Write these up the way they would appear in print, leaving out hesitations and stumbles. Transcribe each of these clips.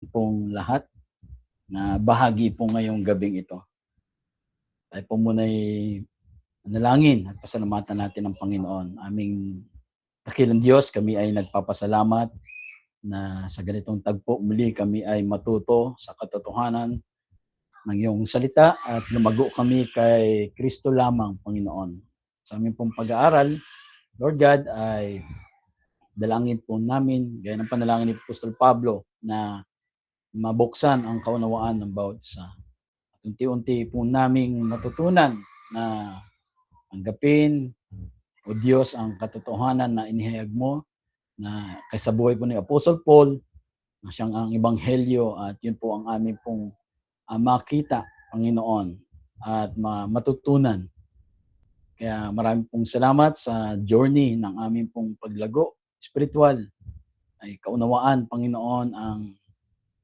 pong lahat na bahagi po ngayong gabing ito. Tayo po muna'y manalangin at pasalamatan natin ang Panginoon. Aming dakilang Diyos, kami ay nagpapasalamat na sa ganitong tagpo muli kami ay matuto sa katotohanan ng iyong salita at lumago kami kay Kristo lamang, Panginoon. Sa aming pong pag-aaral, Lord God, ay dalangin po namin, gaya ng panalangin ni Apostol Pablo, na mabuksan ang kaunawaan ng bawat isa. At unti-unti po naming matutunan na tanggapin, o Diyos, ang katotohanan na inihayag mo, na kaysa buhay po ni Apostle Paul, na siyang ang ebanghelyo, at yun po ang aming pong makita, Panginoon, at matutunan. Kaya marami pong salamat sa journey ng aming pong paglago spiritual, ay kaunawaan, Panginoon, ang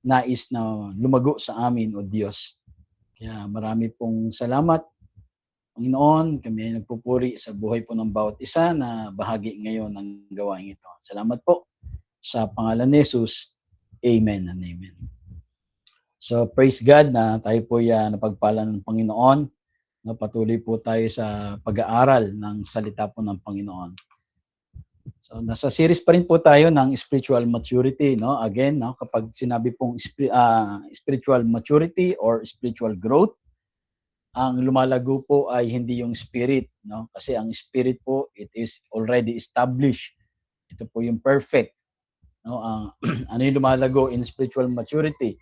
nais na lumago sa amin, o Diyos. Kaya marami pong salamat, Panginoon. Kami ay nagpupuri sa buhay po ng bawat isa na bahagi ngayon ng gawain ito. Salamat po sa pangalan ni Jesus. Amen and amen. So praise God na tayo po napagpala ng Panginoon. No, patuloy po tayo sa pag-aaral ng salita po ng Panginoon. So nasa series pa rin po tayo ng spiritual maturity, no? Again, no, kapag sinabi pong spiritual maturity or spiritual growth, ang lumalago po ay hindi yung spirit, no? Kasi ang spirit po, it is already established. Ito po yung perfect, no? Ano yung lumalago in spiritual maturity?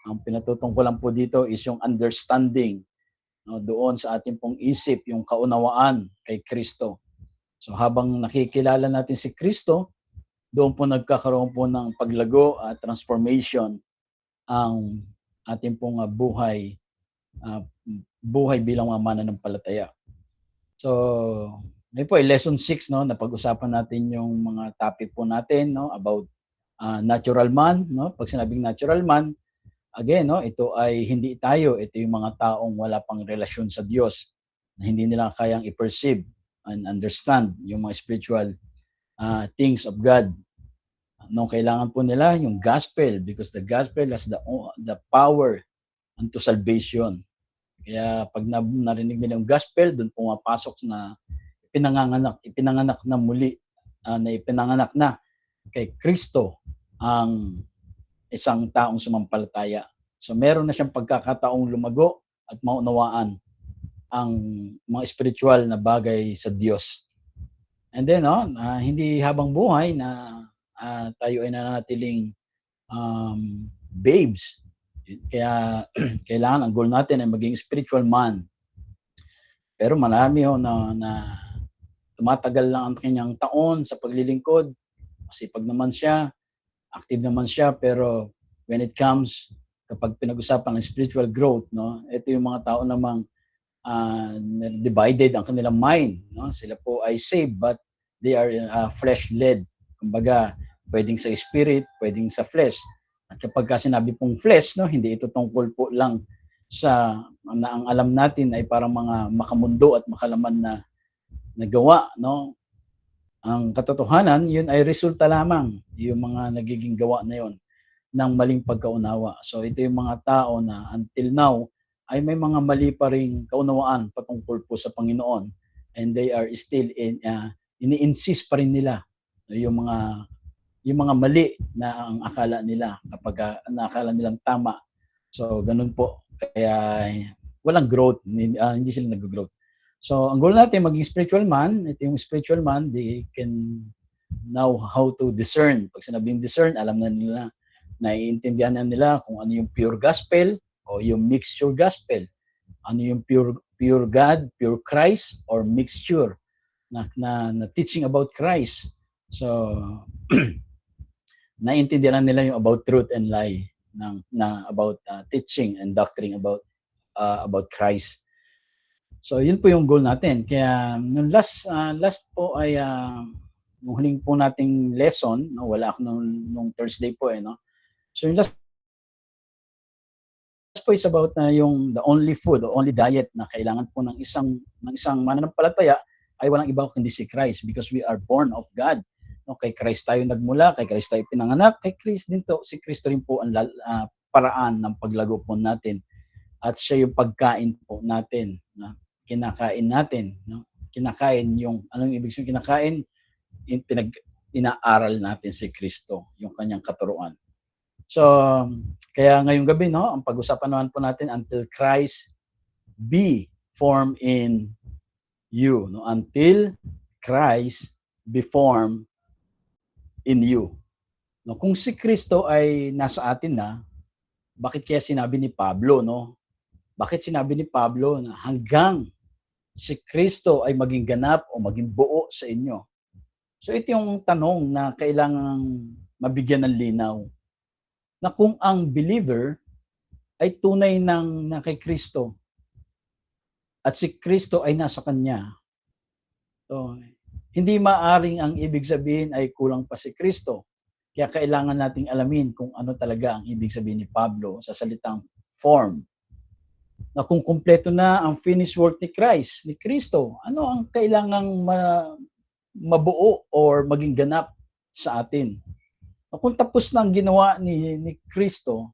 Ang pinatutungkulan po dito is yung understanding, no, doon sa ating pong isip, yung kaunawaan kay Kristo. So habang nakikilala natin si Kristo, doon po nagkakaroon po ng paglago at transformation ang ating pong buhay bilang mga mananampalataya. So, yun po ay lesson 6, no, na pag-usapan natin yung mga topic po natin, no, about natural man, no. Pag sinabing natural man, again, no, ito ay hindi tayo, ito yung mga taong wala pang relasyon sa Diyos, na hindi nila kayang i-perceive and understand yung mga spiritual things of God. Nung kailangan po nila yung gospel, because the gospel has the power unto salvation. Kaya pag narinig nila yung gospel, doon pumapasok na ipinanganak na muli, na ipinanganak na kay Kristo ang isang taong sumampalataya. So meron na siyang pagkakataong lumago at maunawaan ang mga spiritual na bagay sa Diyos. And then, hindi habang buhay na tayo ay nananatiling babes. Kaya kailangan, ang goal natin ay maging spiritual man. Pero marami na tumatagal lang ang kanyang taon sa paglilingkod. Masipag naman siya, active naman siya, pero when it comes, kapag pinag-usapan ng spiritual growth, no, ito yung mga tao namang divided ang kanilang mind, no? Sila po ay saved, but they are flesh-led. Kumbaga, pwedeng sa spirit, pwedeng sa flesh. At kapag sinabi pong flesh, no, hindi ito tungkol po lang sa na ang alam natin ay parang mga makamundo at makalaman na nagawa, no? Ang katotohanan, yun ay resulta lamang, yung mga nagiging gawa na yun ng maling pagkaunawa. So ito yung mga tao na until now ay may mga mali pa ring kaunawaan patungkol po sa Panginoon, and they are still ini-insist pa rin nila yung mga mali na ang akala nila kapag nakakala nilang tama. So ganun po, kaya walang growth, hindi sila nag-growth. So ang goal natin maging spiritual man, ito yung spiritual man, they can know how to discern. Pag sinabing discern, alam na nila, naiintindihan na nila kung ano yung pure gospel o yung mixture gospel. Ano yung pure God, pure Christ, or mixture na teaching about Christ. So naiintindihan nila yung about truth and lie, na about teaching and doctrine about Christ. So yun po yung goal natin. Kaya nung last po ay nung huling po nating lesson, no, wala ako nung Thursday po no. So yung last po is about yung the only food, the only diet na kailangan po ng isang mananampalataya ay walang iba kundi si Christ, because we are born of God. No, kay Christ tayo nagmula, kay Christ tayo pinanganak, kay Christ din to, si Kristo rin po ang paraan ng paglago po natin. At siya yung pagkain po natin, na kinakain natin, no? Kinakain yung anong ibig sabihin kinakain? Inaaral natin si Kristo, yung kanyang katuruan. So, kaya ngayong gabi, no, ang pag-usapan naman po natin, until Christ be formed in you, no? Until Christ be formed in you. No, kung si Kristo ay nasa atin na, bakit kaya sinabi ni Pablo, no? Bakit sinabi ni Pablo na hanggang si Kristo ay maging ganap o maging buo sa inyo? So ito yung tanong na kailangang mabigyan ng linaw. Na kung ang believer ay tunay na kay Kristo at si Kristo ay nasa kanya, so, hindi maaring ang ibig sabihin ay kulang pa si Kristo. Kaya kailangan nating alamin kung ano talaga ang ibig sabihin ni Pablo sa salitang form. Na kung kumpleto na ang finished work ni Christ, ni Kristo, ano ang kailangang mabuo or maging ganap sa atin? Kung tapos na ang ginawa ni Kristo,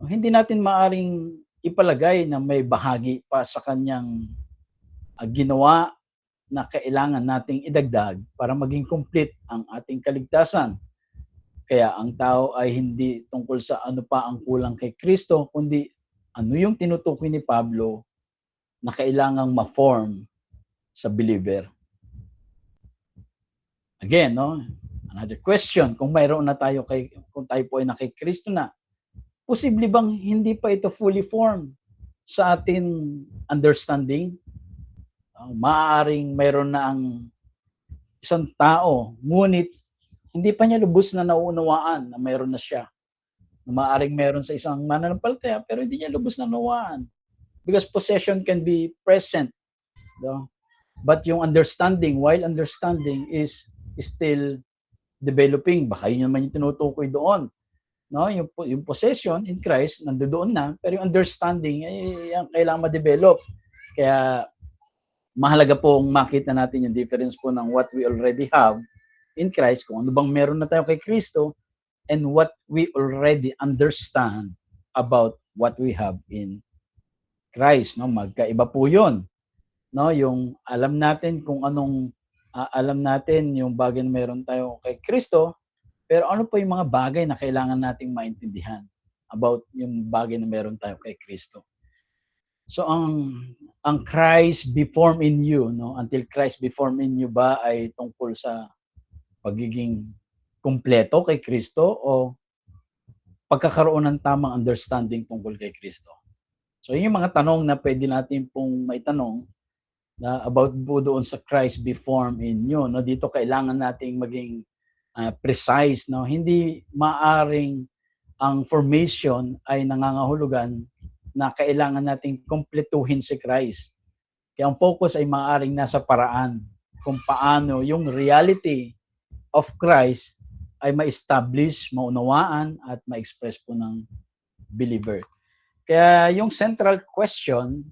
hindi natin maaring ipalagay na may bahagi pa sa kanyang ginawa na kailangan nating idagdag para maging complete ang ating kaligtasan. Kaya ang tao ay hindi tungkol sa ano pa ang kulang kay Kristo, kundi ano yung tinutukoy ni Pablo na kailangang ma-form sa believer. Again, no? Another question, kung mayroon na tayo kung tayo po ay na kay Kristo na, posible bang hindi pa ito fully formed sa ating understanding? Maaaring mayroon na ang isang tao, ngunit hindi pa niya lubos na nauunawaan na mayroon na siya. Maaaring mayroon sa isang mananampalataya pero hindi niya lubos na nauunawaan. Because possession can be present. No? But yung understanding, while understanding is still developing, baka yun naman yung tinutukoy doon. No? Yung possession in Christ, nandoon na, pero yung understanding, yung kailangan ma-develop. Kaya mahalaga pong makita natin yung difference po ng what we already have in Christ, kung ano bang meron na tayo kay Kristo, and what we already understand about what we have in Christ. No? Magkaiba po yun. No? Yung alam natin kung anong alam natin yung bagay na meron tayo kay Kristo, pero ano po yung mga bagay na kailangan nating maintindihan about yung bagay na meron tayo kay Kristo. So ang Christ be formed in you, no? Until Christ be formed in you ba ay tungkol sa pagiging kumpleto kay Kristo o pagkakaroon ng tamang understanding tungkol kay Kristo? So yun yung mga tanong na pwede natin pong maitanong na about po doon sa Christ be formed in you, no? Dito kailangan nating maging precise, no? Hindi maaring ang formation ay nangangahulugan na kailangan nating kumpletuhin si Christ. Kaya ang focus ay maaring nasa paraan kung paano yung reality of Christ ay ma-establish, maunawaan at ma-express po ng believer. Kaya yung central question,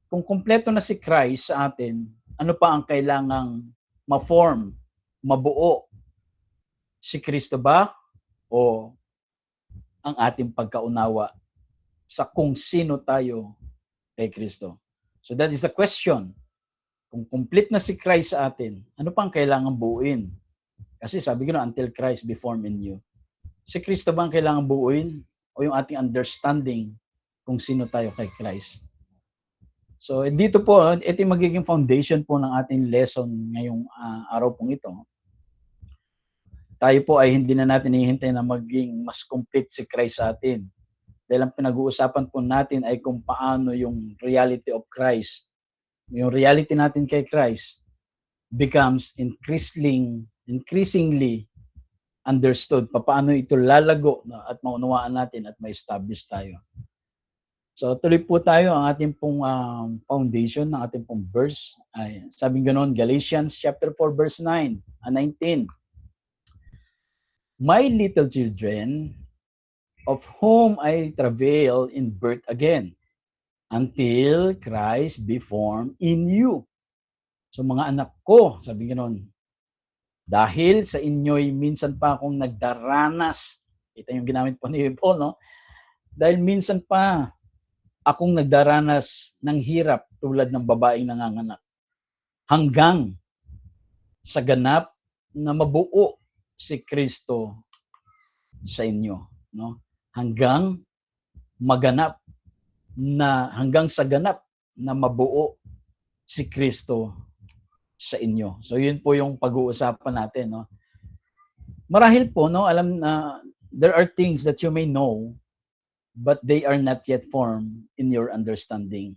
kung kumpleto na si Christ sa atin, ano pa ang kailangang ma-form, mabuo? Si Kristo ba o ang ating pagkaunawa sa kung sino tayo kay Kristo? So that is the question. Kung complete na si Christ sa atin, ano pa ang kailangang buuin? Kasi sabi ko na, until Christ be formed in you. Si Kristo ba ang kailangang buuin o yung ating understanding kung sino tayo kay Christ? So dito po, ito yung magiging foundation po ng ating lesson ngayong araw pong ito. Tayo po ay hindi na natin hihintay na maging mas complete si Christ sa atin. Dahil ang pinag-uusapan po natin ay kung paano yung reality of Christ, yung reality natin kay Christ becomes increasingly understood. Paano ito lalago at maunawaan natin at ma-establish tayo. So tuloy po tayo ang ating pong foundation ng ating pong verse. Ay, sabing ganoon, Galatians chapter 4 verse 19. My little children, of whom I travail in birth again, until Christ be formed in you. So mga anak ko, sabi ganoon, Dahil sa inyo'y minsan pa akong nagdaranas. Ito yung ginamit po ni Paul, no? Dahil minsan pa akong nagdaranas ng hirap tulad ng babaeng nanganganak. Hanggang sa ganap na mabuo si Kristo sa inyo, no? Hanggang sa ganap na mabuo si Kristo sa inyo. So yun po yung pag-uusapan natin, no? Marahil po, no, alam na there are things that you may know but they are not yet formed in your understanding.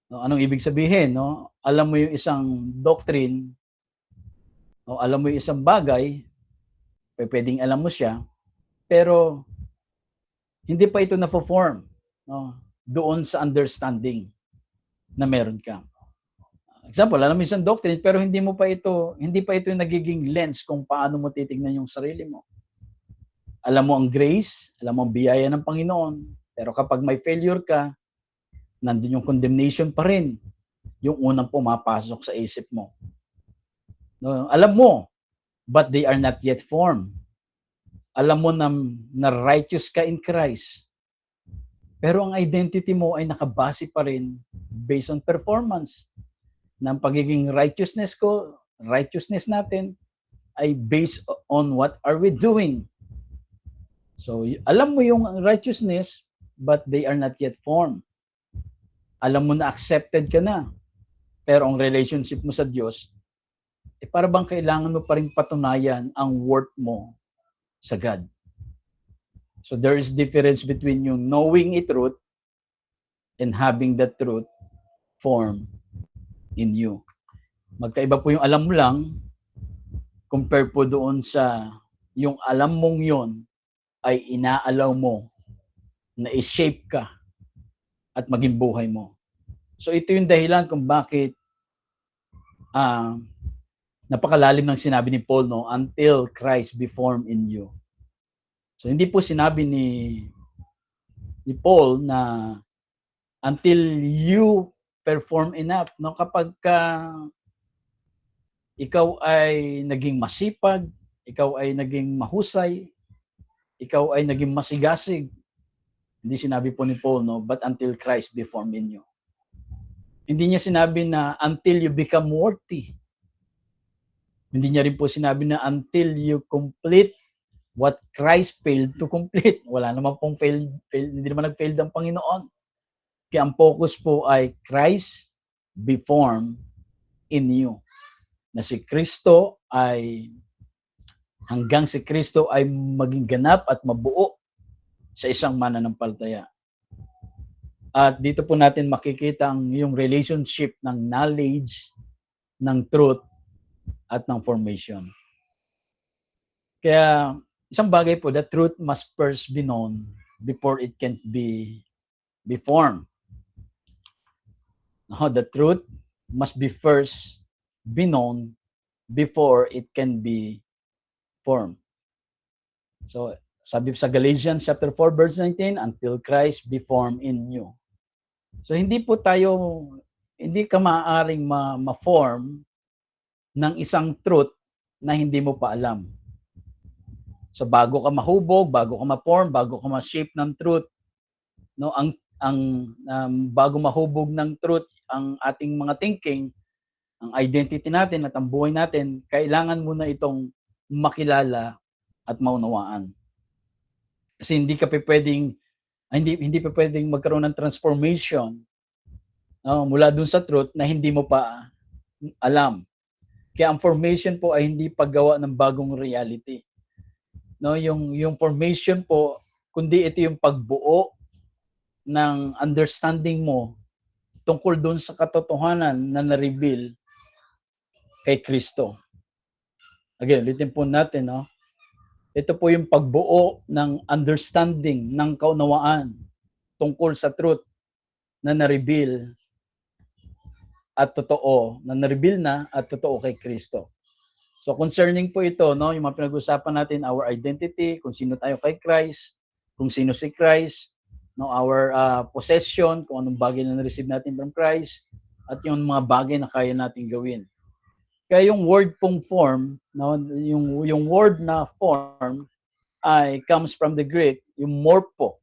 No, anong ibig sabihin, no? Alam mo yung isang doctrine, no, alam mo yung isang bagay, pwedeng alam mo siya, pero hindi pa ito na-form, no, doon sa understanding na meron ka. Example, alam mo isang doctrine pero hindi pa ito yung nagiging lens kung paano mo titingnan yung sarili mo. Alam mo ang grace, alam mo ang biyaya ng Panginoon, pero kapag may failure ka, nandun yung condemnation pa rin, yung unang pumapasok sa isip mo. No, alam mo, but they are not yet formed. Alam mo na righteous ka in Christ, pero ang identity mo ay nakabase pa rin based on performance. Ng pagiging righteousness natin ay based on what are we doing. So, alam mo yung righteousness, but they are not yet formed. Alam mo na accepted ka na, pero ang relationship mo sa Diyos, para bang kailangan mo pa rin patunayan ang worth mo sa God. So, there is difference between you knowing a truth and having that truth formed in you. Magkaiba po yung alam mo lang compare po doon sa yung alam mong yon ay inaalaw mo na i-shape ka at maging buhay mo. So ito yung dahilan kung bakit napakalalim ng sinabi ni Paul, no, until Christ be formed in you. So hindi po sinabi ni Paul na until you perform enough, no, kapag ikaw ay naging masipag, ikaw ay naging mahusay, ikaw ay naging masigasig. Hindi sinabi po ni Paul, no, but until Christ be formed in you. Hindi niya sinabi na until you become worthy. Hindi niya rin po sinabi na until you complete what Christ failed to complete. Wala naman pong hindi naman nag-fail ang Panginoon. Kaya ang focus po ay Christ be formed in you. Na si Kristo ay, hanggang si Kristo ay maging ganap at mabuo sa isang mananampalataya. At dito po natin makikita yung relationship ng knowledge, ng truth, at ng formation. Kaya isang bagay po, the truth must first be known before it can be formed. No, the truth must be first be known before it can be formed. So, sabi sa Galatians chapter 4 verse 19, until Christ be formed in you. So, hindi ka maaaring ma-form ng isang truth na hindi mo pa alam. So, bago ka mahubog, bago ka ma-form, bago ka ma-shape ng truth, no, bago mahubog ng truth ang ating mga thinking, ang identity natin at ang buhay natin, kailangan muna itong makilala at maunawaan. Kasi hindi pwedeng magkaroon ng transformation, no, mula dun sa truth na hindi mo pa alam. Kaya ang formation po ay hindi paggawa ng bagong reality. No, yung formation po, kundi ito yung pagbuo ng understanding mo tungkol doon sa katotohanan na na-reveal kay Kristo. Again, ulitin po natin, no? Ito po yung pagbuo ng understanding, ng kaunawaan tungkol sa truth na na-reveal at totoo, at totoo kay Kristo. So concerning po ito, no, yung mga pinag-usapan natin, our identity, kung sino tayo kay Christ, kung sino si Christ, no, our possession, kung anong bagay na na-receive natin from Christ, at yung mga bagay na kaya natin gawin. Kaya yung word pong form, no, yung word na form ay comes from the Greek, yung morpho.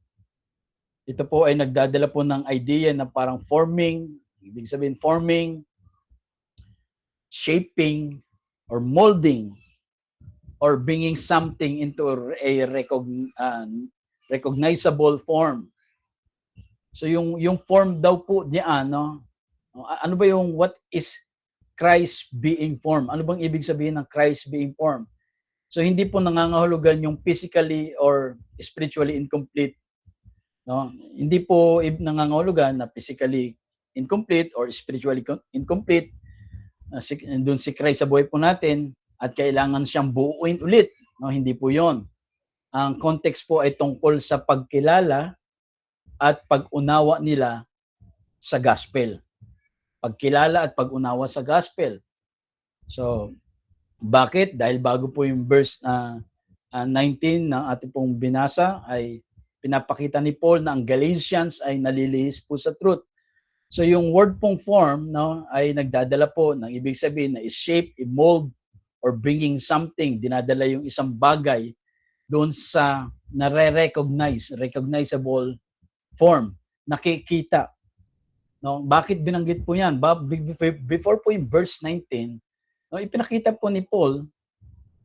Ito po ay nagdadala po ng idea na parang forming, ibig sabihin forming, shaping, or molding, or bringing something into a recognizable form. So yung form daw po diyan, no? Ano ba yung what is Christ being formed? Ano bang ibig sabihin ng Christ being formed? So hindi po nangangahulugan yung physically or spiritually incomplete, no? Hindi po nangangahulugan na physically incomplete or spiritually incomplete. Doon si Christ sa buhay po natin at kailangan siyang buuin ulit, no? Hindi po 'yon. Ang context po ay tungkol sa pagkilala at pag-unawa nila sa gospel. Pagkilala at pag-unawa sa gospel. So, bakit? Dahil bago po yung verse 19 na ating pong binasa ay pinapakita ni Paul na ang Galatians ay nalilihis po sa truth. So yung word pong form, no, ay nagdadala po ng ibig sabihin na is-shape, i-mold, or bringing something, dinadala yung isang bagay doon sa recognizable form, nakikita. No, bakit binanggit po yan? Before po yung verse 19, no, ipinakita po ni Paul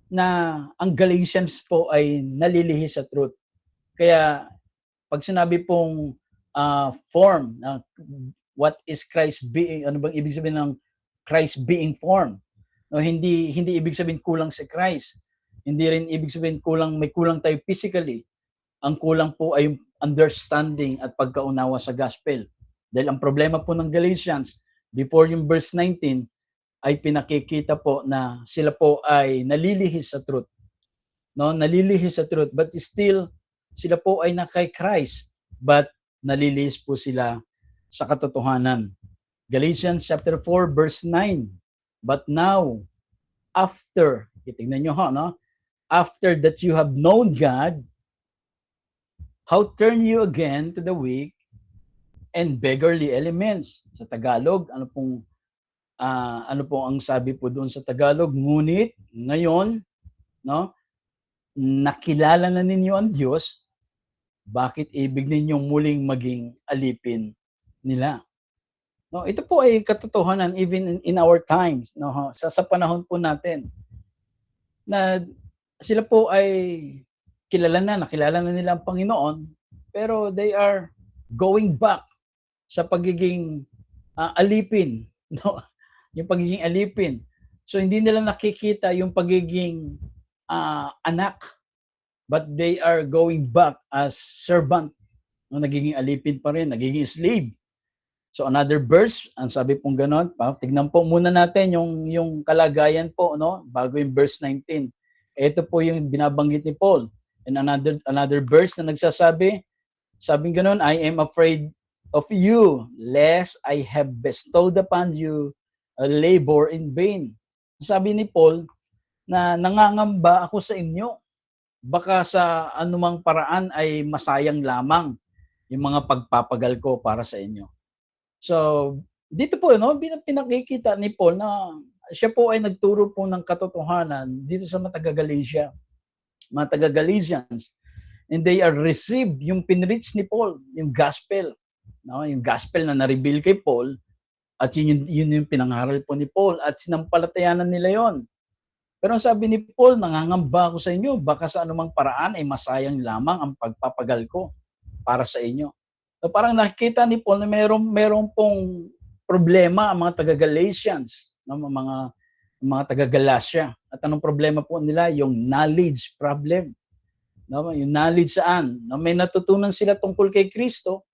na ang Galatians po ay nalilihis sa truth. Kaya pag sinabi pong form, what is Christ being, ano bang ibig sabihin ng Christ being formed? No, hindi ibig sabihin kulang si Christ. Hindi rin ibig sabihin may kulang tayo physically. Ang kulang po ay yung understanding at pagkaunawa sa gospel. Dahil ang problema po ng Galatians, before yung verse 19, ay pinakikita po na sila po ay nalilihis sa truth. No, nalilihis sa truth, but still sila po ay na kay Christ, but nalilihis po sila sa katotohanan. Galatians chapter 4 verse 9. But now, after, tingnan nyo ha, no? After that you have known God, how turn you again to the weak and beggarly elements? Sa Tagalog, ano pong ang sabi po doon sa Tagalog? Ngunit ngayon, no, nakilala na ninyo ang Diyos, bakit ibig ninyong muling maging alipin nila? No, ito po ay katotohanan even in our times, no, sa panahon po natin na sila po ay nakilala na nila ang Panginoon, pero they are going back sa pagiging alipin, no? Yung pagiging alipin. So hindi nila nakikita yung pagiging anak, but they are going back as servant. No, nagiging alipin pa rin, nagiging slave. So another verse, ang sabi pong ganon, tignan po muna natin yung kalagayan po, no, bago yung verse 19. Ito po yung binabanggit ni Paul. And another verse na nagsasabi, sabing ganon, I am afraid of you, lest I have bestowed upon you a labor in vain. Sabi ni Paul na nangangamba ako sa inyo, baka sa anumang paraan ay masayang lamang yung mga pagpapagal ko para sa inyo. So, dito po, no, pinakikita ni Paul na siya po ay nagturo po ng katotohanan dito sa mga taga-Galatia, mga taga-Galatians. And they are received yung pinreach ni Paul, yung gospel. No, yung gospel na na-reveal kay Paul, at yun yung pinangaral po ni Paul, at sinampalatayanan nila yon. Pero sabi ni Paul, nangangamba ako sa inyo, baka sa anumang paraan ay masayang lamang ang pagpapagal ko para sa inyo. So parang nakikita ni Paul na merong pong problema ang mga taga-Galatians, no? mga taga-Galatia. At anong problema po nila? Yung knowledge problem. No? Yung knowledge saan? No? May natutunan sila tungkol kay Kristo,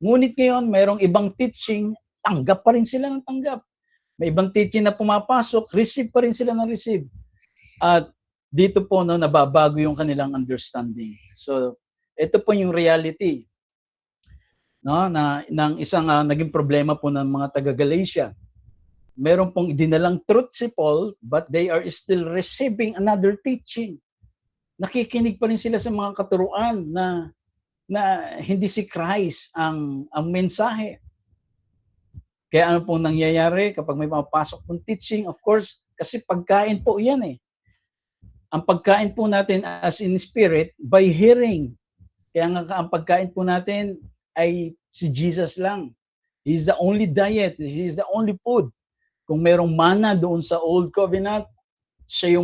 ngunit ngayon merong ibang teaching, tanggap pa rin sila ng tanggap. May ibang teaching na pumapasok, receive pa rin sila ng receive. At dito po, no, nababago yung kanilang understanding. So, ito po yung reality, no, ng isang naging problema po ng mga taga-Galatia. Meron pong dinalang truth si Paul, but they are still receiving another teaching. Nakikinig pa rin sila sa mga katuruan na hindi si Christ ang mensahe. Kaya ano pong nangyayari kapag may mapasok pong teaching, of course, Kasi pagkain po yan eh. Ang pagkain po natin as in spirit, by hearing. Kaya nga ang pagkain po natin ay si Jesus lang. He's the only diet. He's the only food. Kung merong mana doon sa Old Covenant, siya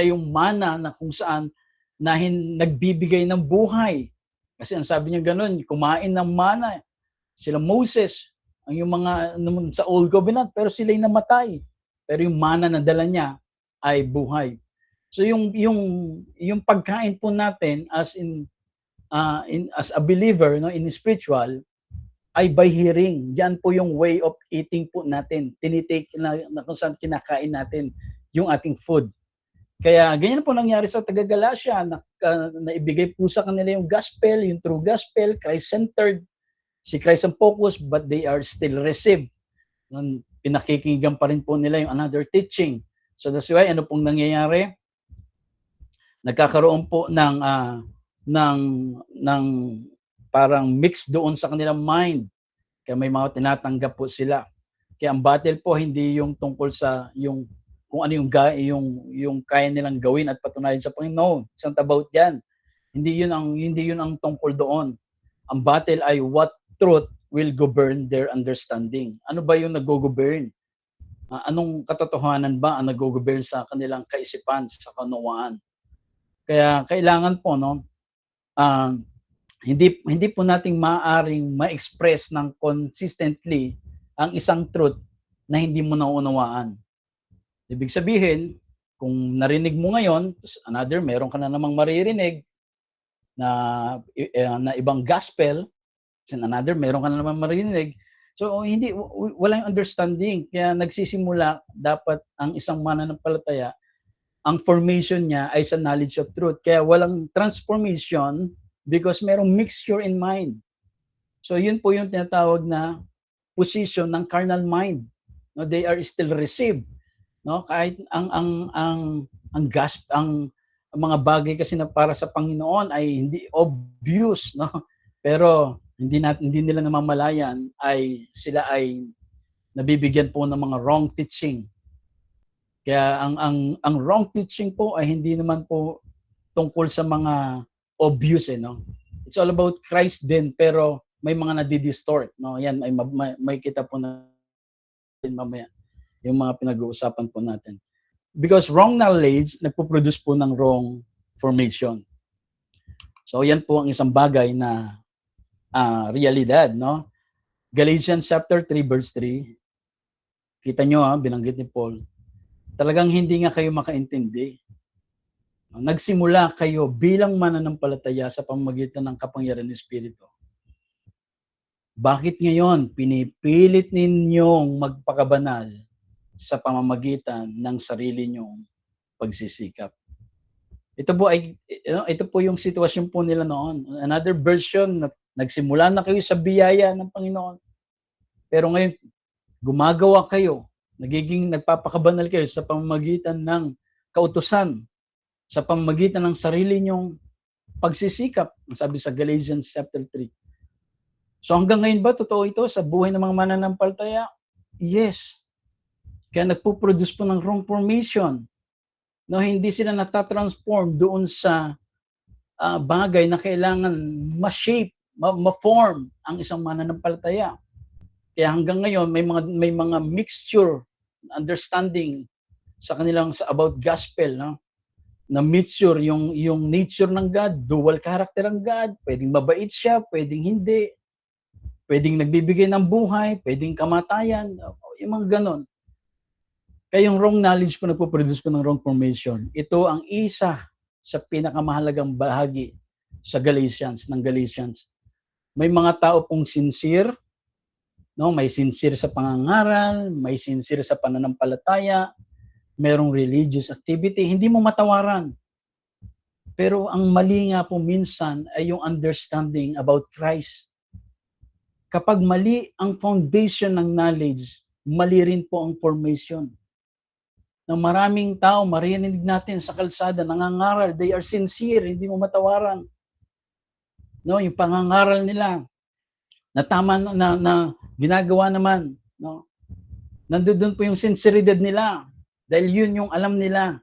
yung mana na kung saan nagbibigay ng buhay. Kasi ang sabi niya ganun, kumain ng mana. Sila Moses, ang yung mga sa Old Covenant, pero sila'y namatay. Pero yung mana na dala niya ay buhay. So yung pagkain po natin as a believer, no, in spiritual, ay by hearing. Diyan po yung way of eating po natin. Tinitake na kung saan kinakain natin yung ating food. Kaya ganyan po nangyari sa taga-Galatia, naibigay po sa kanila yung gospel, yung true gospel, Christ-centered. Si Christ ang focus, but they are still received. Pinakikinggan pa rin po nila yung another teaching. So that's why, ano pong nangyayari? Nagkakaroon po ng parang mix doon sa kanilang mind. Kaya may mga tinatanggap po sila. Kaya ang battle po hindi yung tungkol sa yung kung ano yung kaya nilang gawin at patunayan sa Panginoon. It's not about yan. Hindi yun ang tungkol doon. Ang battle ay what truth will govern their understanding. Ano ba yung nag-govern? Anong katotohanan ba ang nag-govern sa kanilang kaisipan, sa kaunawaan? Kaya kailangan po hindi po nating maaaring ma-express ng consistently ang isang truth na hindi mo naunawaan. Ibig sabihin, kung narinig mo ngayon, meron ka na namang maririnig na ibang gospel, meron ka na namang maririnig. So wala yung understanding. Kaya nagsisimula dapat ang isang mananampalataya, ang formation niya ay sa knowledge of truth. Kaya walang transformation because merong mixture in mind. So yun po yung tinatawag na position ng carnal mind. No, they are still received. No, kahit ang mga bagay kasi na para sa Panginoon ay hindi obvious, no? Pero hindi nila namamalayan ay sila ay nabibigyan po ng mga wrong teaching. Kaya ang wrong teaching po ay hindi naman po tungkol sa mga obvious no. It's all about Christ din pero may mga nadi-distort, no. Yan may kita po na mamaya yung mga pinag-uusapan po natin. Because wrong knowledge nagpo-produce po ng wrong formation. So yan po ang isang bagay na realidad, no. Galatians chapter 3 verse 3. Kita nyo binanggit ni Paul. Talagang hindi nga kayo makaintindi. Nagsimula kayo bilang mananampalataya sa pamamagitan ng kapangyarihan ng Espiritu. Bakit ngayon pinipilit ninyong magpakabanal sa pamamagitan ng sarili nyong pagsisikap? Ito po yung sitwasyon po nila noon. Another version, nagsimula na kayo sa biyaya ng Panginoon. Pero ngayon, gumagawa kayo, nagpapakabanal kayo sa pamamagitan ng kautusan, sa pamamagitan ng sarili nyong pagsisikap, sabi sa Galatians chapter 3. So hanggang ngayon ba totoo ito sa buhay ng mga mananampalataya? Yes. Kaya nagpo-produce po ng wrong formation. No, hindi sila natatransform doon sa bagay na kailangan ma-shape, ma-form ang isang mananampalataya. Kaya hanggang ngayon may mga mixture understanding sa kanilang about gospel, no? Na mixture yung nature ng God, dual character ng God, pwedeng mabait siya, pwedeng hindi. Pwedeng nagbibigay ng buhay, pwedeng kamatayan, yung mga ganon. Kaya yung wrong knowledge po nagpo-produce po ng wrong formation. Ito ang isa sa pinakamahalagang bahagi sa Galatians. May mga tao pong sincere, no? May sincere sa pangangaral, may sincere sa pananampalataya, merong religious activity, hindi mo matawaran. Pero ang mali nga po minsan ay yung understanding about Christ. Kapag mali ang foundation ng knowledge, mali rin po ang formation. Ng maraming tao, marinig natin sa kalsada, nangangaral, they are sincere, hindi mo matawaran. No, yung pangangaral nila, na tama na ginagawa naman, no? Nandoon po yung sinceridad nila. Dahil yun yung alam nila.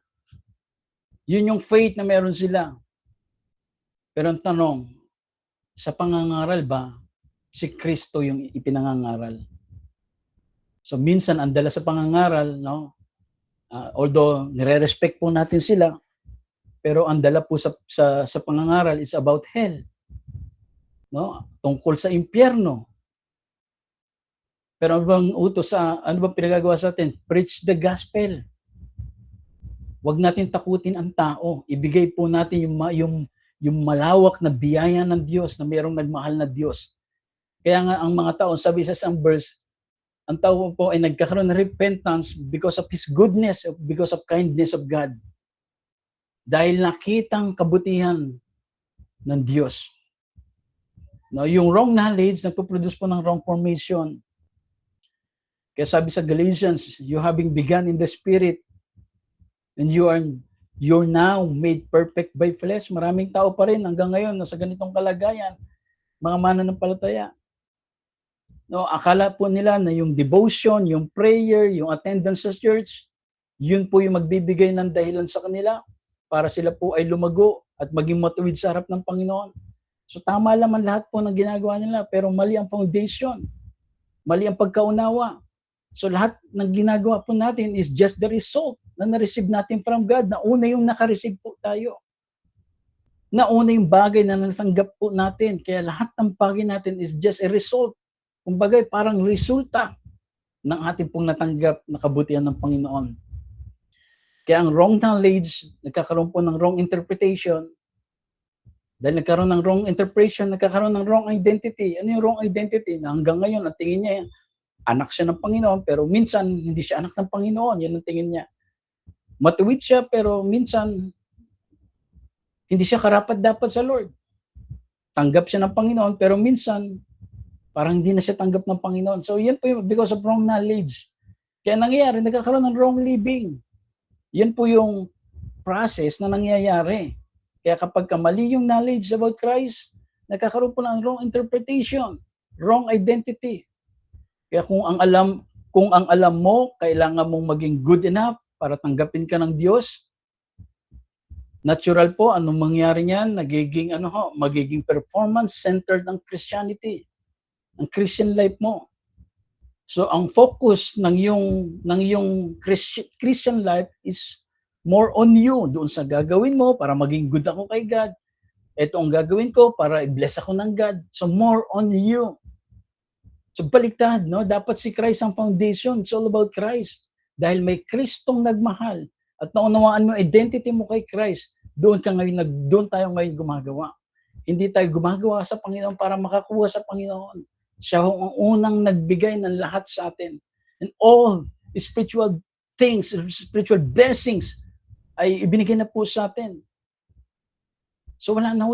Yun yung faith na meron sila. Pero ang tanong, sa pangangaral ba, si Kristo yung ipinangangaral? So minsan ang dala sa pangangaral, no? Although nire-respect po natin sila, pero ang dala po sa pangangaral is about hell. No? Tungkol sa impyerno. Pero ano bang utos ano bang pinagagawa sa atin? Preach the gospel. Huwag natin takutin ang tao. Ibigay po natin yung malawak na biyaya ng Diyos, na mayroong nagmahal na Diyos. Kaya nga ang mga tao, sabi sa isang verse, ang tao po ay nagkakaroon ng repentance because of His goodness, because of kindness of God. Dahil nakitang kabutihan ng Diyos. No, yung wrong knowledge, nagpo-produce po ng wrong formation. Kaya sabi sa Galatians, you having begun in the Spirit, and you're now made perfect by flesh. Maraming tao pa rin hanggang ngayon nasa ganitong kalagayan, mga mananampalataya. No, akala po nila na yung devotion, yung prayer, yung attendance sa church, yun po yung magbibigay ng dahilan sa kanila para sila po ay lumago at maging matuwid sa harap ng Panginoon. So tama naman lahat po ng ginagawa nila, pero mali ang foundation. Mali ang pagkaunawa. So lahat ng ginagawa po natin is just the result na na-receive natin from God. Nauna yung naka-receive po tayo. Nauna yung bagay na natanggap po natin. Kaya lahat ng bagay natin is just a result. Kumbaga, parang resulta ng ating pong natanggap na kabutihan ng Panginoon. Kaya ang wrong knowledge, nagkakaroon po ng wrong interpretation. Dahil nagkaroon ng wrong interpretation, nagkakaroon ng wrong identity. Ano yung wrong identity? Na hanggang ngayon, ang tingin niya, anak siya ng Panginoon, pero minsan hindi siya anak ng Panginoon. Yan ang tingin niya. Matuwid siya, pero minsan hindi siya karapat-dapat sa Lord. Tanggap siya ng Panginoon, pero minsan parang hindi na siya tanggap ng Panginoon. So yan po yung because of wrong knowledge. Kaya nangyayari, nagkakaroon ng wrong living. Yan po yung process na nangyayari. Kaya kapag mali yung knowledge about Christ, nagkakaroon po ng wrong interpretation, wrong identity. Kaya kung ang alam mo, kailangan mong maging good enough para tanggapin ka ng Diyos, natural po, anong mangyari niyan? Magiging performance-centered ang Christianity, ang Christian life mo. So ang focus ng yung Christian life is more on you, doon sa gagawin mo para maging good ako kay God. Ito ang gagawin ko para i-bless ako ng God. So more on you. So baliktad, no? Dapat si Christ ang foundation. It's all about Christ. Dahil may Kristong nagmahal at naunawaan mo identity mo kay Christ, doon tayo ngayon gumagawa. Hindi tayo gumagawa sa Panginoon para makakuha sa Panginoon. Siya ang unang nagbigay ng lahat sa atin. And all spiritual things, spiritual blessings ay ibinigay na po sa atin. So wala na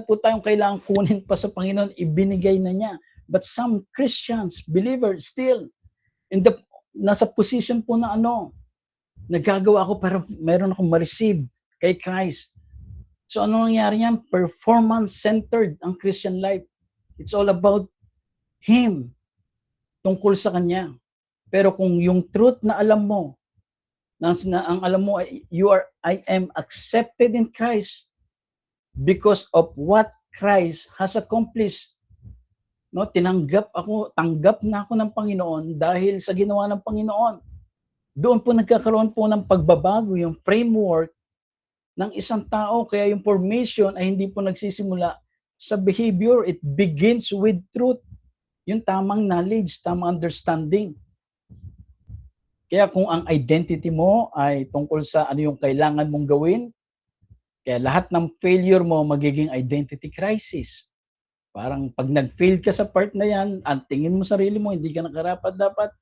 po tayong kailangang kunin pa sa Panginoon, ibinigay na niya. But some Christians, believers, still nasa position po na nagagawa ako pero meron akong ma-receive kay Christ. So ano nangyari niyan? Performance-centered ang Christian life. It's all about Him, tungkol sa Kanya. Pero kung yung truth na alam mo, ang alam mo ay I am accepted in Christ because of what Christ has accomplished. No, tanggap na ako ng Panginoon dahil sa ginawa ng Panginoon. Doon po nagkakaroon po ng pagbabago yung framework ng isang tao. Kaya yung formation ay hindi po nagsisimula sa behavior. It begins with truth. Yung tamang knowledge, tamang understanding. Kaya kung ang identity mo ay tungkol sa ano yung kailangan mong gawin, kaya lahat ng failure mo magiging identity crisis. Parang pag nag-fail ka sa part na yan, ang tingin mo sarili mo, hindi ka nakarapat-dapat.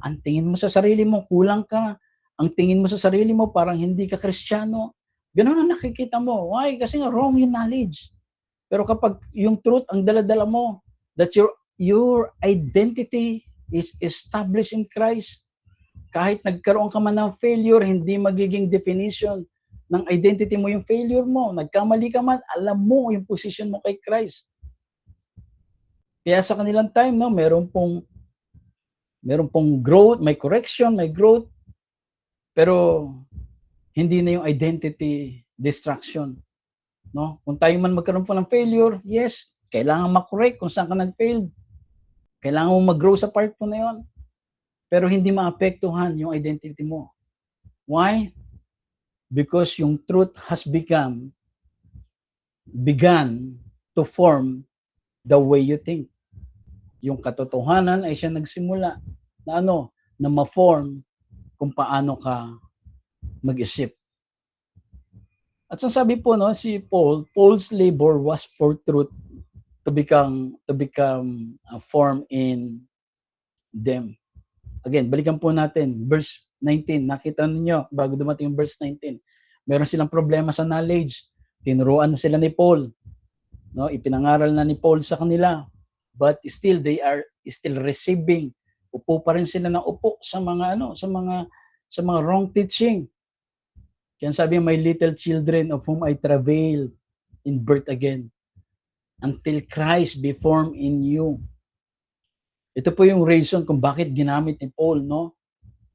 Ang tingin mo sa sarili mo, kulang ka. Ang tingin mo sa sarili mo, parang hindi ka Kristiyano. Ganun ang nakikita mo. Why? Kasi nga wrong yung knowledge. Pero kapag yung truth, ang dala-dala mo, that your identity is established in Christ, kahit nagkaroon ka man ng failure, hindi magiging definition ng identity mo yung failure mo. Nagkamali ka man, alam mo yung position mo kay Christ. Kaya sa kanilang time, meron pong growth, may correction, may growth. Pero hindi na yung identity destruction. No? Kung tayo man magkaroon po ng failure, yes, kailangan makorek kung saan ka nag-fail. Kailangan mo mag-grow sa part po na yun. Pero hindi maapektuhan yung identity mo. Why? Because yung truth has begun to form the way you think. Yung katotohanan ay siya nagsimula na ma-form kung paano ka mag-isip. At so sabi po si Paul's labor was for truth to become form in them. Again, balikan po natin verse 19. Nakita niyo bago dumating yung verse 19. Meron silang problema sa knowledge. Tinuruan sila ni Paul. No, ipinangaral na ni Paul sa kanila. But still they are still receiving. Upo pa rin sila ng upo sa mga sa mga wrong teaching. Kaya sabi, my little children of whom I travail in birth again until Christ be formed in you. Ito po yung reason kung bakit ginamit ni Paul, no?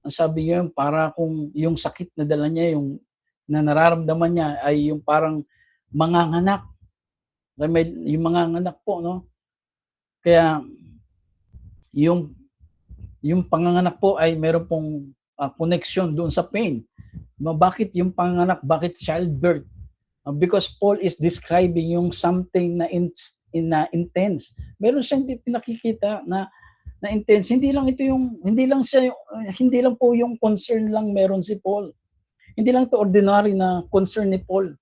Ang sabi niya, para kung yung sakit na dala niya, yung na nararamdaman niya ay yung parang manganganak. Yung manganganak po, no? Kaya yung panganganak po ay meron pong connection doon sa pain. Bakit yung panganganak? Bakit childbirth? Because Paul is describing yung something na intense. Meron siyang pinakikita na intense. Hindi lang po yung concern lang meron si Paul. Hindi lang to ordinary na concern ni Paul.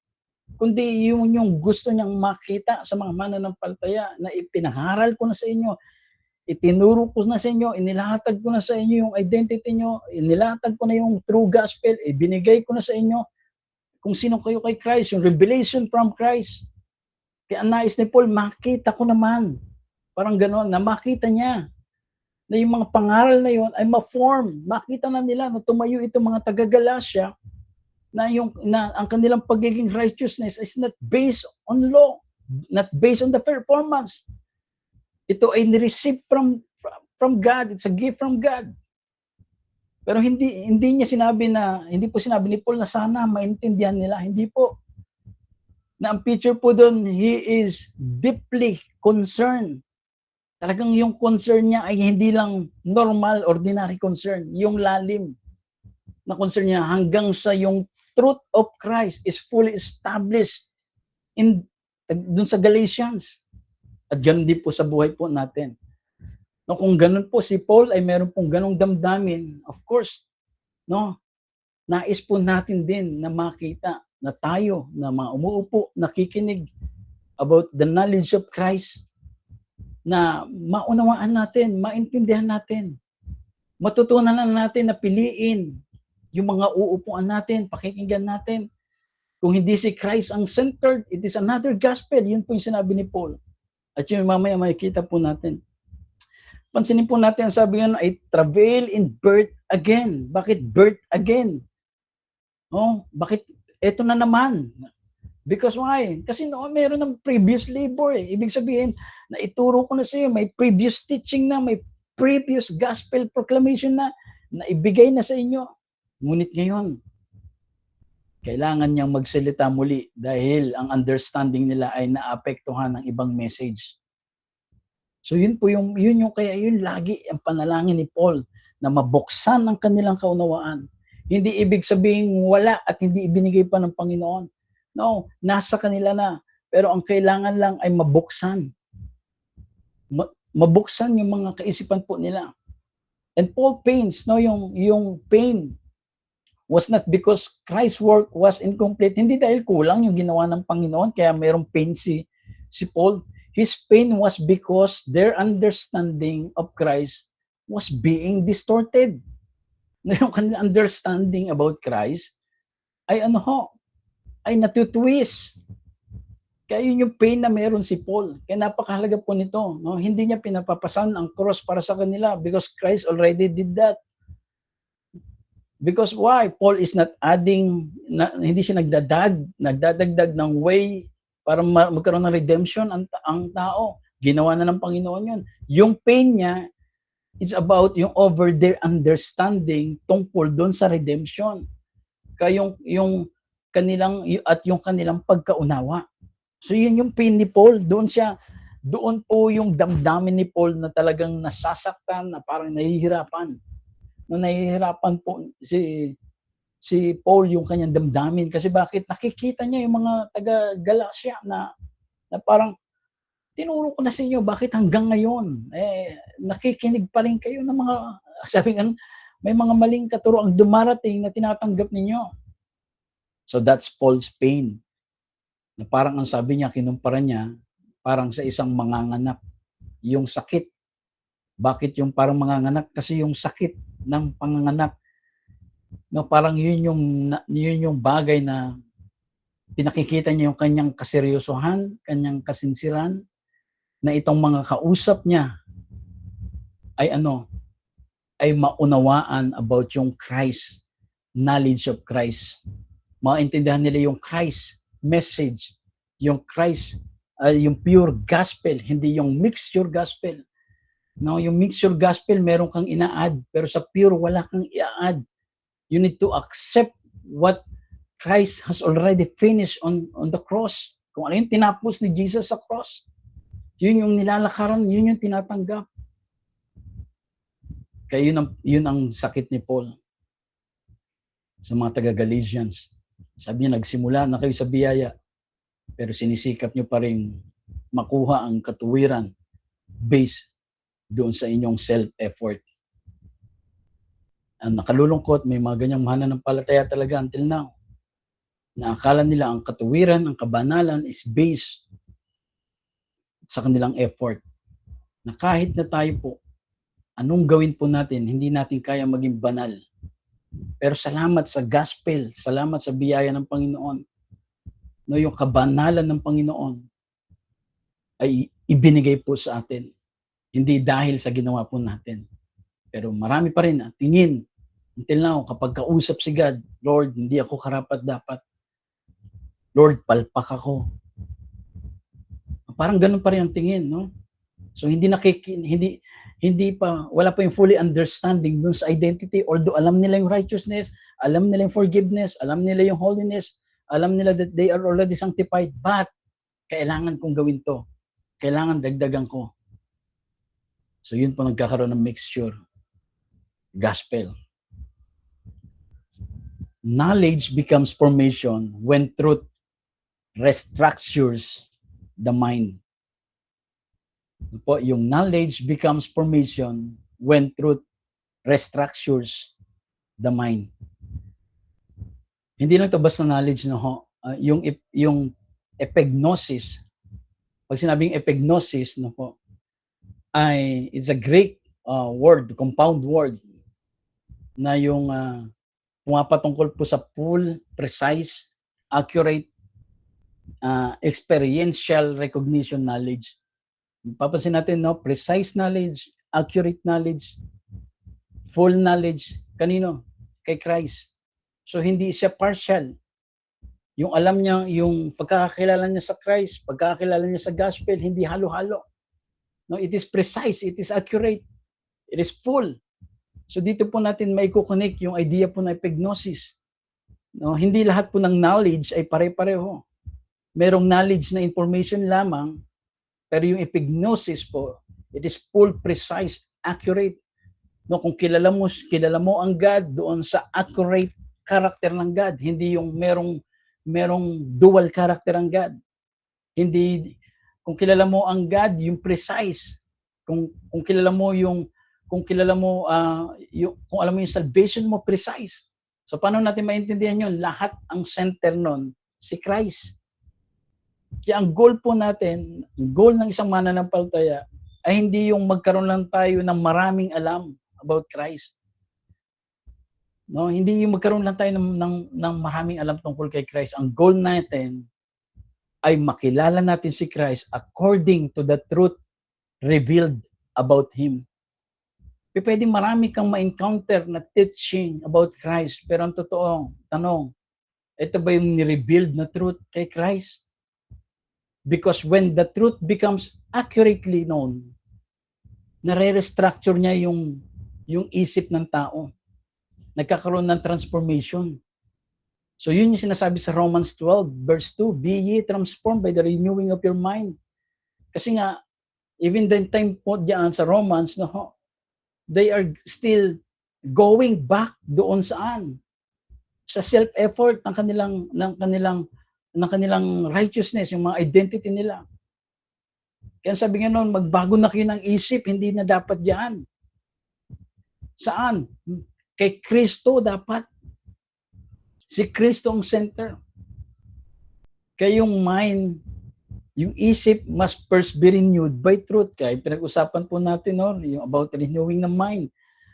Kundi yung gusto niyang makita sa mga mananampalataya na ipinaharal ko na sa inyo, itinuro ko na sa inyo, inilatag ko na sa inyo yung identity nyo, inilatag ko na yung true gospel, ibinigay ko na sa inyo kung sino kayo kay Christ, yung revelation from Christ. Kaya nais ni Paul, makita ko naman. Parang gano'n, na makita niya na yung mga pangaral na yun ay ma-form. Makita na nila na tumayo itong mga taga-Galatia na ang kanilang pagiging righteousness is not based on law, not based on the performance. Ito ay ni-receive from God. It's a gift from God. Pero hindi po sinabi ni Paul na sana maintindihan nila. Hindi po. Na ang picture po doon, he is deeply concerned. Talagang yung concern niya ay hindi lang normal, ordinary concern. Yung lalim na concern niya hanggang sa yung truth of Christ is fully established dun sa Galatians. At ganoon din po sa buhay po natin. No, kung ganoon po si Paul ay meron pong ganong damdamin, of course, no, nais po natin din na makita na tayo, na mga umuupo, nakikinig about the knowledge of Christ, na maunawaan natin, maintindihan natin, matutunan na natin na piliin yung mga uupuan natin, pakikinggan natin. Kung hindi si Christ ang centered, it is another gospel. Yun po yung sinabi ni Paul. At yun mamaya makikita po natin. Pansinin po natin, sabi nga, I travail in birth again. Bakit birth again? Oh, bakit? Ito na naman. Because why? Kasi meron ng previous labor. Ibig sabihin, na ituro ko na sa iyo, may previous teaching na, may previous gospel proclamation na ibigay na sa inyo. Ngunit ngayon, kailangan niyang magsalita muli dahil ang understanding nila ay naapektuhan ng ibang message. So yun lagi ang panalangin ni Paul na mabuksan ang kanilang kaunawaan. Hindi ibig sabihin wala at hindi ibinigay pa ng Panginoon. No, nasa kanila na. Pero ang kailangan lang ay mabuksan. Mabuksan yung mga kaisipan po nila. And Paul pains, yung pain was not because Christ's work was incomplete. Hindi dahil kulang yung ginawa ng Panginoon, kaya mayroong pain si Paul. His pain was because their understanding of Christ was being distorted. Yung kanilang understanding about Christ ay ay natutwist. Kaya yun yung pain na meron si Paul. Kaya napakahalaga po nito. No? Hindi niya pinapapasan ang cross para sa kanila because Christ already did that. Because why? Paul is not adding, hindi siya nagdadagdag ng way para magkaroon ng redemption ang tao. Ginawa na ng Panginoon yun. Yung pain niya It's about yung over their understanding tungkol doon sa redemption. Kaya yung kanilang at yung kanilang pagkaunawa. So yun yung pain ni Paul, doon po yung damdamin ni Paul na talagang nasasaktan, na parang nahihirapan. No, nahihirapan po si Paul yung kanyang damdamin kasi bakit nakikita niya yung mga taga Galacia na parang tinuro ko na sa inyo bakit hanggang ngayon nakikinig pa rin kayo ng mga sabi nga may mga maling katuroang dumarating na tinatanggap ninyo. So that's Paul's pain. Na parang ang sabi niya, kinumpara niya, parang sa isang manganganak. Yung sakit. Bakit yung parang manganganak? Kasi yung sakit ng panganganak, no, parang yun yung bagay na pinakikita niya yung kanyang kaseryosohan, kanyang kasinsiran, na itong mga kausap niya ay maunawaan about yung Christ, knowledge of Christ. Maintindihan nila yung Christ message, yung Christ, yung pure gospel, hindi yung mixture gospel. No, yung mixture gospel meron kang ina-add, pero sa pure wala kang i-add. You need to accept what Christ has already finished on the cross. Kung ano yung tinapos ni Jesus sa cross, yun yung nilalakaran, yun yung tinatanggap. Kaya yun ang sakit ni Paul sa mga taga-Galatians. Sabi niya, nagsimula na kayo sa biyaya, pero sinisikap niyo pa rin makuha ang katuwiran based doon sa inyong self-effort. Ang nakalulungkot, may mga ganyang mananampalataya talaga until now, na akala nila ang katuwiran, ang kabanalan is based sa kanilang effort. Na kahit na tayo po, anong gawin po natin, hindi natin kaya maging banal. Pero salamat sa gospel, salamat sa biyaya ng Panginoon. No, yung kabanalan ng Panginoon ay ibinigay po sa atin. Hindi dahil sa ginawa po natin. Pero marami pa rin tingin. Until now, kapag kausap si God, Lord, hindi ako karapat-dapat. Lord, palpak ako. Parang ganun pa rin ang tingin, no? So wala pa yung fully understanding dun sa identity, although alam nila yung righteousness, alam nila yung forgiveness, alam nila yung holiness, alam nila that they are already sanctified, but kailangan kong gawin to. Kailangan dagdagan ko. So yun po nagkakaroon ng mixture. Gospel. Knowledge becomes formation when truth restructures the mind. Po, yung knowledge becomes formation when truth restructures the mind. Hindi lang to basta knowledge, no? Yung epignosis. Pag sinabing epignosis, no po, ay it's a Greek word, compound word, na yung pumapatungkol po sa full, precise, accurate, experiential recognition knowledge. Papansin natin, no? Precise knowledge, accurate knowledge, full knowledge. Kanino? Kay Christ. So, hindi siya partial. Yung alam niya, yung pagkakakilala niya sa Christ, pagkakakilala niya sa gospel, hindi halo-halo. No? It is precise, it is accurate, it is full. So, dito po natin may kukonek yung idea po ng epignosis. No? Hindi lahat po ng knowledge ay pare-pareho. Merong knowledge na information lamang, pero yung epignosis po, it is full, precise, accurate. No, kung kilala mo ang God doon sa accurate character ng God, hindi yung merong dual character ang God. Hindi kung kilala mo ang God, yung precise. Kung kilala mo kung alam mo yung salvation mo, precise. So paano natin maintindihan yun? Lahat ang center nun si Christ. Kaya ang goal po natin, ang goal ng isang mananampalataya ay hindi yung magkaroon lang tayo ng maraming alam about Christ. No, hindi yung magkaroon lang tayo ng maraming alam tungkol kay Christ. Ang goal natin ay makilala natin si Christ according to the truth revealed about Him. Pwedeng marami kang ma-encounter na teaching about Christ, pero ang totoo, tanong, ito ba yung ni-revealed na truth kay Christ? Because when the truth becomes accurately known, nare-restructure niya yung isip ng tao. Nagkakaroon ng transformation. So yun yung sinasabi sa Romans 12 verse 2, be ye transformed by the renewing of your mind. Kasi nga, even the time po diyan sa Romans, no, they are still going back doon saan? Sa self-effort ng kanilang righteousness, yung mga identity nila. Kaya sabi nga noon, magbago na kayo ng isip, hindi na dapat diyan. Saan? Kay Kristo dapat. Si Kristo ang center. Kaya yung mind, yung isip must first be renewed by truth. Kaya pinag-usapan po natin yung about renewing ng mind.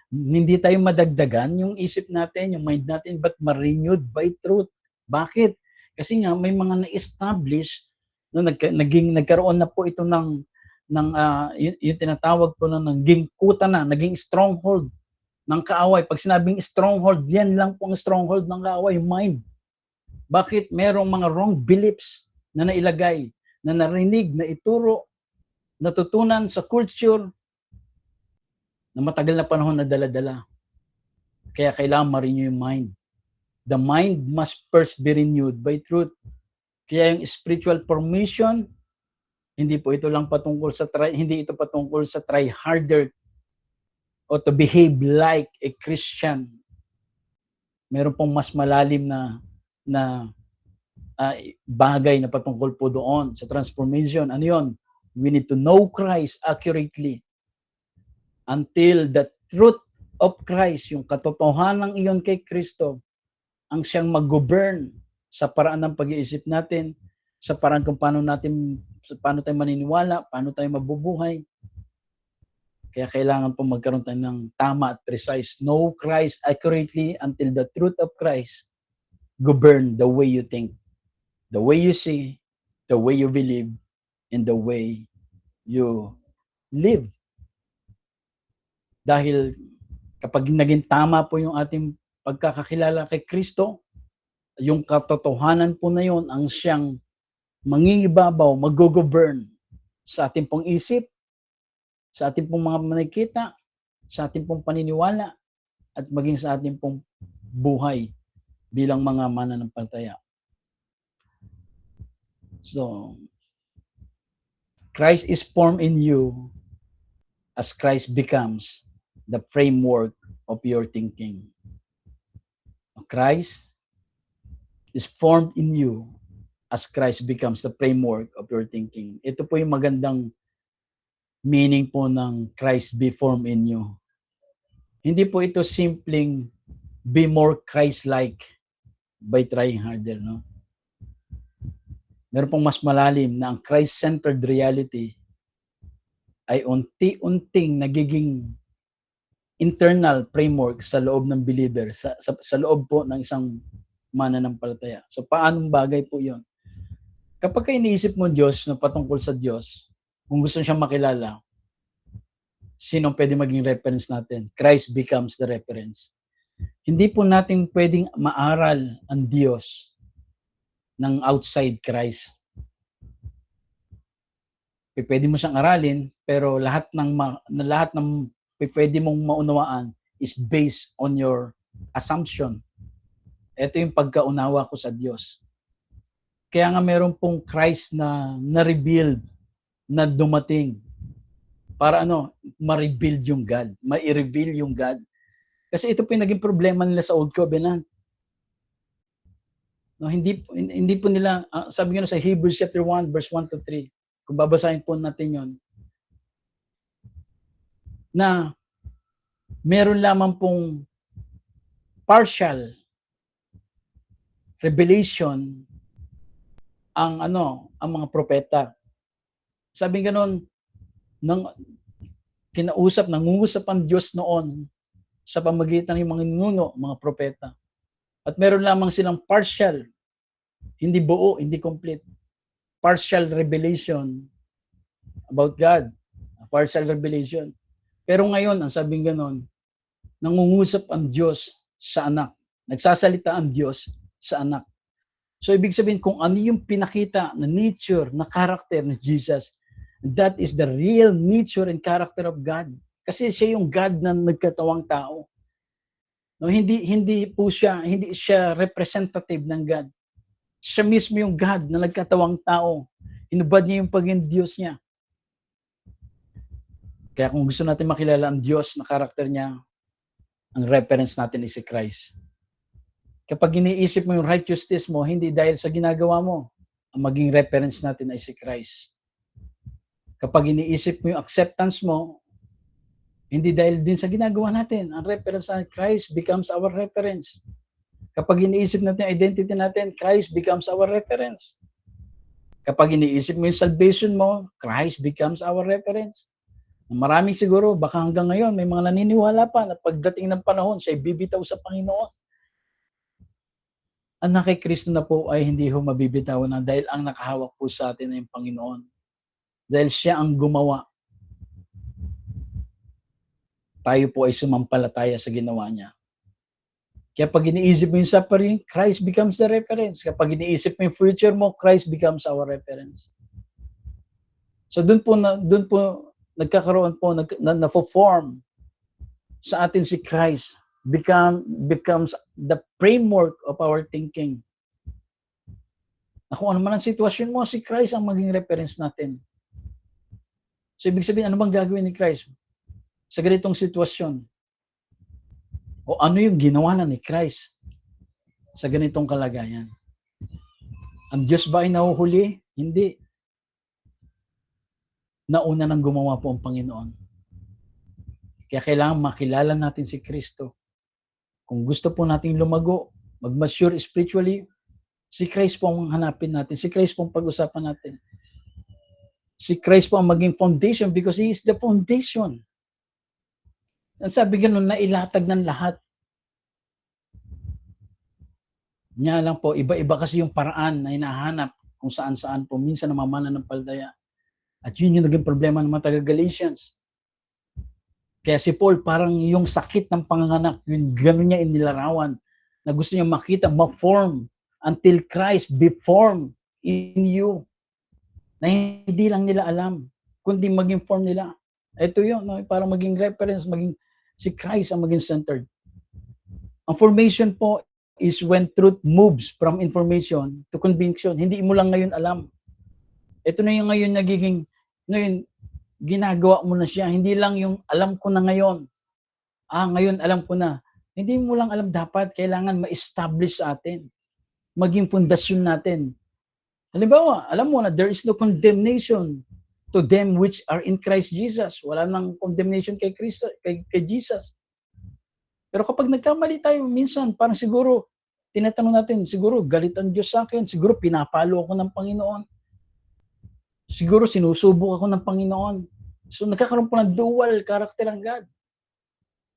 Hindi tayo madagdagan yung isip natin, yung mind natin, but ma-renewed by truth. Bakit? Kasi nga may mga na-establish no, nagkaroon na po ito ng yung tinatawag po na naging kuta na, naging stronghold ng kaaway. Pag sinabing stronghold, yan lang po ang stronghold ng kaaway, mind. Bakit? Merong mga wrong beliefs na nailagay, na narinig, na ituro, natutunan sa culture, na matagal na panahon na dala-dala. Kaya kailangan ma-renew yung mind. The mind must first be renewed by truth. Kaya yung spiritual formation, hindi ito patungkol sa try harder o to behave like a Christian. Meron pong mas malalim na bagay na patungkol po doon sa transformation. Ano yun? We need to know Christ accurately until the truth of Christ, yung katotohanan iyon kay Kristo, ang siyang mag-govern sa paraan ng pag-iisip natin, sa paraan kung paano tayo maniniwala, paano tayo mabubuhay. Kaya kailangan po magkaroon tayo ng tama at precise. Know Christ accurately until the truth of Christ govern the way you think, the way you see, the way you believe, and the way you live. Dahil kapag naging tama po yung ating pagkakakilala kay Kristo, yung katotohanan po na yun ang siyang mangingibabaw, mag-govern sa ating pong isip, sa ating pong mga nakikita, sa ating pong paniniwala, at maging sa ating pong buhay bilang mga mananampalataya. So, Christ is formed in you as Christ becomes the framework of your thinking. Christ is formed in you as Christ becomes the framework of your thinking. Ito po yung magandang meaning po ng Christ be formed in you. Hindi po ito simpleng be more Christ-like by trying harder, no? Meron pong mas malalim na ang Christ-centered reality ay unti-unting nagiging internal framework sa loob ng believer, sa loob po ng isang mananampalataya. So, paanong bagay po yon? Kapag iniisip mo Diyos na patungkol sa Diyos, kung gusto siyang makilala, sino pwede maging reference natin? Christ becomes the reference. Hindi po natin pwedeng maaral ang Diyos ng outside Christ. Pwede mo siyang aralin, pero lahat ng pwede mong maunawaan is based on your assumption. Ito yung pagkaunawa ko sa Diyos. Kaya nga meron pong Christ na na-rebuild, na dumating para ma-rebuild yung God, ma-i-reveal yung God. Kasi ito po yung naging problema nila sa Old Covenant. No, hindi po nila, sabi nga sa Hebrews chapter 1, verse 1 to 3, kung babasahin po natin yon, na meron lamang pong partial revelation ang mga propeta. Sabi ganoon, nangungusap ang Diyos noon sa pamagitan ng mga ninuno, mga propeta. At meron lamang silang partial, hindi buo, hindi complete, partial revelation about God. Partial revelation. Pero ngayon, ang sabing ganon, nangungusap ang Diyos sa anak. Nagsasalita ang Diyos sa anak. So, ibig sabihin, kung ano yung pinakita na nature, na character ni Jesus, That is the real nature and character of God. Kasi siya yung God na nagkatawang tao. No, hindi siya representative ng God. Siya mismo yung God na nagkatawang tao. Inubad niya yung pagiging Diyos niya. Kaya kung gusto natin makilala ang Diyos na karakter niya, ang reference natin is si Christ. Kapag iniisip mo yung righteousness mo, hindi dahil sa ginagawa mo, ang maging reference natin ay si Christ. Kapag iniisip mo yung acceptance mo, hindi dahil din sa ginagawa natin, ang reference na Christ becomes our reference. Kapag iniisip natin yung identity natin, Christ becomes our reference. Kapag iniisip mo yung salvation mo, Christ becomes our reference. Maraming siguro, baka hanggang ngayon, may mga naniniwala pa na pagdating ng panahon, siya'y bibitaw sa Panginoon. Ang kay Kristo na po ay hindi ho mabibitaw na dahil ang nakahawak po sa atin ay yung Panginoon. Dahil siya ang gumawa. Tayo po ay sumampalataya sa ginawa niya. Kaya pag iniisip mo yung suffering, Christ becomes the reference. Kapag iniisip mo yung future mo, Christ becomes our reference. So doon po nagkakaroon po, na-form sa atin si Christ, becomes the framework of our thinking. Na kung ano man ang sitwasyon mo, si Christ ang maging reference natin. So ibig sabihin, ano bang gagawin ni Christ sa ganitong sitwasyon? O ano yung ginawa na ni Christ sa ganitong kalagayan? Ang Diyos ba ay nahuhuli? Hindi. Nauna nang gumawa po ang Panginoon. Kaya kailangan makilala natin si Kristo. Kung gusto po nating lumago, mag-mature spiritually, si Christ po ang hanapin natin. Si Christ po ang pag-usapan natin. Si Christ po ang maging foundation because He is the foundation. Ang sabi ganun, nailatag ng lahat. Niya lang po, iba-iba kasi yung paraan na hinahanap kung saan-saan po. Minsan namamana ng palataya. At yun yung naging problema ng mga taga-Galatians. Kaya si Paul, parang yung sakit ng panganganak, yun gano'n niya inilarawan, na gusto niya makita, ma-form, until Christ be formed in you. Na hindi lang nila alam, kundi maging form nila. Ito yun, no? Parang maging reference, si Christ ang maging centered. Ang formation po is when truth moves from information to conviction. Hindi mo lang ngayon alam. Ito na yung ngayon ngayon, ginagawa mo na siya. Hindi lang yung alam ko na ngayon. Ngayon alam ko na. Hindi mo lang alam, dapat kailangan ma-establish sa atin. Maging pundasyon natin. Halimbawa, alam mo na there is no condemnation to them which are in Christ Jesus. Wala nang condemnation kay Jesus. Pero kapag nagkamali tayo, minsan parang siguro, tinatanong natin, siguro galit ang Diyos sa akin, siguro pinapalo ako ng Panginoon. Siguro sinusubok ako ng Panginoon. So nagkakaroon po ng dual character ang God.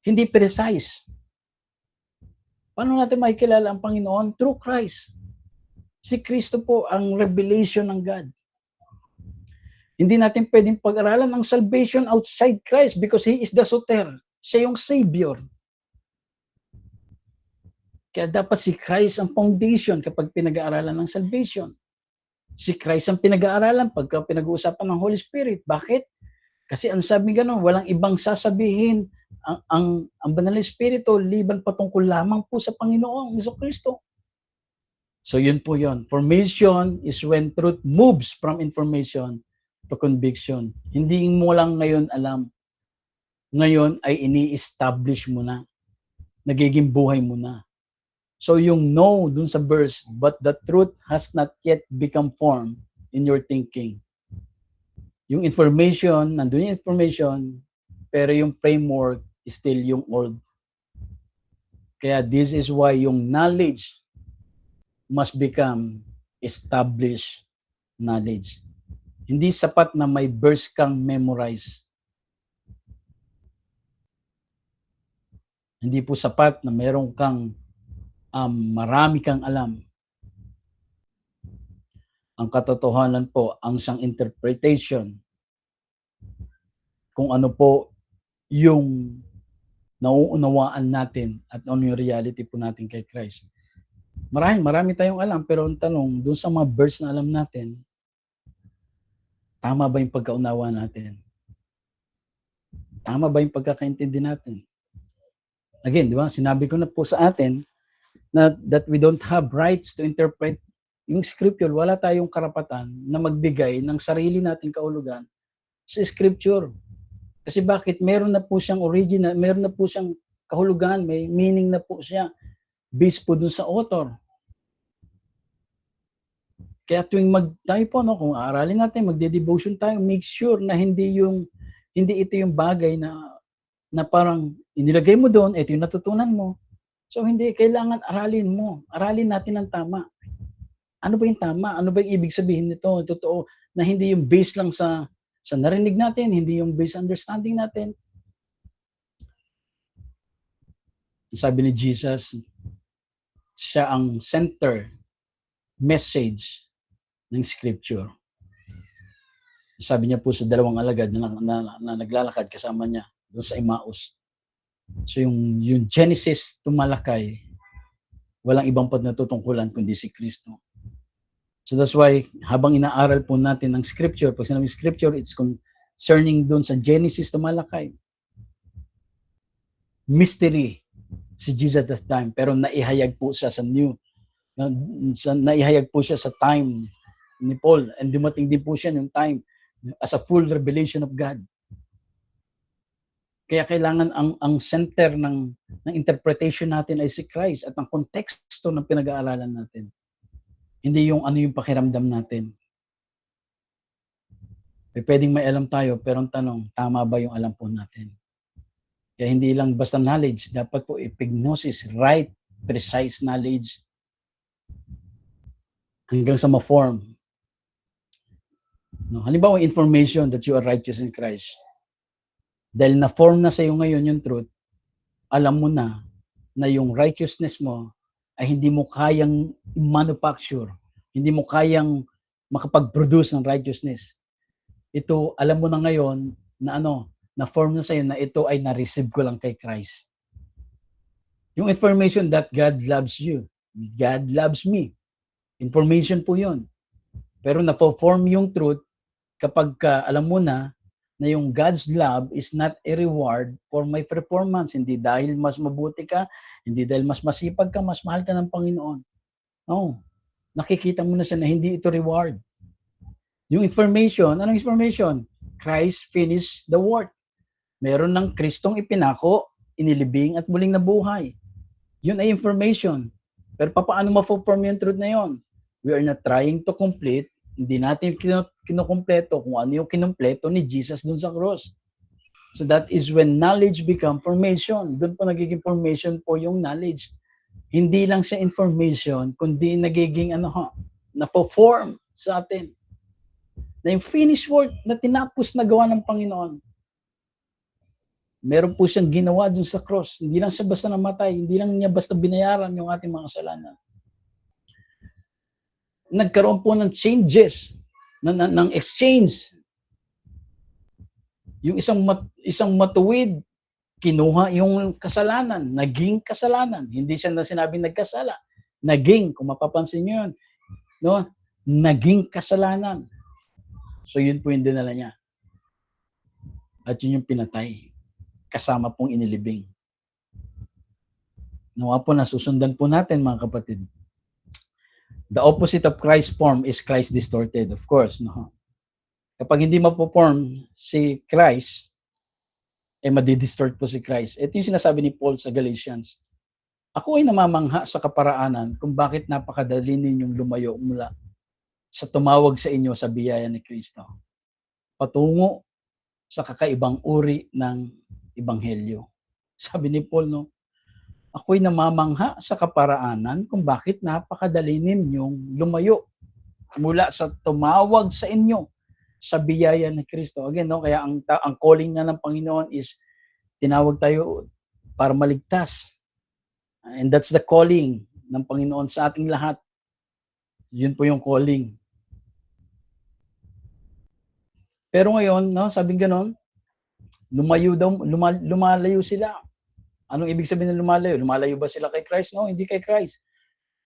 Hindi precise. Paano natin makikilala ang Panginoon? Through Christ. Si Kristo po ang revelation ng God. Hindi natin pwedeng pag-aralan ang salvation outside Christ because He is the soter. Siya yung Savior. Kaya dapat si Christ ang foundation kapag pinag-aaralan ng salvation. Si Christ ang pinag-aaralan pagka pinag-uusapan ng Holy Spirit. Bakit? Kasi ang sabi gano'n, walang ibang sasabihin ang Banal na Espiritu liban patungkol lamang po sa Panginoong Jesucristo. So yun po yun. Formation is when truth moves from information to conviction. Hindi mo lang ngayon alam. Ngayon ay ini-establish mo na. Nagiging buhay mo na. So yung no dun sa verse, but the truth has not yet become form in your thinking. Yung information, nandun yung information, pero yung framework is still yung old. Kaya this is why yung knowledge must become established knowledge. Hindi sapat na may verse kang memorize. Hindi po sapat na meron kang marami kang alam. Ang katotohanan po, ang isang interpretation kung ano po yung nauunawaan natin at ano yung reality po natin kay Christ. Marami tayong alam, pero ang tanong, dun sa mga verse na alam natin, Tama ba yung pagkaunawa natin? Tama ba yung pagkakaintindi natin? Again, di ba? Sinabi ko na po sa atin na that we don't have rights to interpret yung scripture. Wala tayong karapatan na magbigay ng sarili nating kahulugan sa scripture. Kasi bakit? Meron na po siyang original, meron na po siyang kahulugan, may meaning na po siya based po dun sa author. Kaya tuwing tayo po, no, kung aaralin natin, magde-devotion tayo, make sure na hindi ito yung bagay na parang inilagay mo doon, ito yung natutunan mo. So hindi, kailangan aralin mo. Aralin natin ang tama. Ano ba yung tama? Ano ba yung ibig sabihin nito? Totoo na hindi yung based lang sa narinig natin, hindi yung based understanding natin. Sabi ni Jesus, siya ang center message ng scripture. Sabi niya po sa dalawang alagad na naglalakad kasama niya doon sa Emmaus. So yung Genesis to Malakay, walang ibang natutungkulan kundi si Kristo. So that's why habang inaaral po natin ng scripture, pag sinabing scripture, it's concerning doon sa Genesis to Malakay. Mystery si Jesus at that time, pero naihayag po siya sa naihayag po siya sa time ni Paul, and dumating din po siya yung time as a full revelation of God. Kaya kailangan ang center ng interpretation natin ay si Christ at ang konteksto ng pinag-aaralan natin. Hindi yung ano yung pakiramdam natin. Pwedeng may alam tayo, pero ang tanong, tama ba yung alam po natin? Kaya hindi lang basta knowledge, dapat po epignosis, right, precise knowledge, hanggang sa ma-form. No, halimbawa, information that you are righteous in Christ. Dahil na-form na sa iyo ngayon yung truth, alam mo na yung righteousness mo ay hindi mo kayang manufacture, hindi mo kayang makapag-produce ng righteousness. Ito, alam mo na ngayon na na-form na sa iyo na ito ay na-receive ko lang kay Christ. Yung information that God loves you, God loves me. Information po yun. Pero na-form yung truth kapag alam mo na yung God's love is not a reward for my performance. Hindi dahil mas mabuti ka, hindi dahil mas masipag ka, mas mahal ka ng Panginoon. No. Nakikita mo na siya na hindi ito reward. Yung information, anong information? Christ finished the work. Meron ng Kristong ipinako, inilibing at muling nabuhay. Yun ay information. Pero paano ma-form yung truth na yun? We are not trying to complete. Hindi natin kinukumpleto kung ano yung kinumpleto ni Jesus dun sa cross. So that is when knowledge become formation. Doon po nagiging formation po yung knowledge. Hindi lang siya information, kundi nagiging na-form sa atin. Na yung finished work na tinapos na gawa ng Panginoon. Meron po siyang ginawa dun sa cross. Hindi lang siya basta namatay. Hindi lang niya basta binayaran yung ating mga kasalanan. Nagkaroon po ng changes, ng exchange. Yung isang matuwid, kinuha yung kasalanan, naging kasalanan. Hindi siya na sinabing nagkasala. Naging, kung mapapansin nyo yun, no? Naging kasalanan. So yun po yung dinala niya. At yun yung pinatay. Kasama pong inilibing. Nawa po, nasusundan po natin mga kapatid. The opposite of Christ's form is Christ distorted, of course. No? Kapag hindi mapo-form si Christ, madidistort po si Christ. Ito yung sinasabi ni Paul sa Galatians. Ako ay namamangha sa kaparaanan kung bakit napakadali ninyong lumayo mula sa tumawag sa inyo sa biyaya ni Kristo. Patungo sa kakaibang uri ng Ebanghelyo. Sabi ni Paul, no? Ako'y namamangha sa kaparaanan kung bakit napakadali ninyong lumayo mula sa tumawag sa inyo sa biyaya ni Kristo. Again, no, kaya ang calling nga ng Panginoon is tinawag tayo para maligtas. And that's the calling ng Panginoon sa ating lahat. Yun po yung calling. Pero ngayon, no, sabing ganon, lumalayo sila. Anong ibig sabihin ng lumalayo? Lumalayo ba sila kay Christ? No, hindi kay Christ.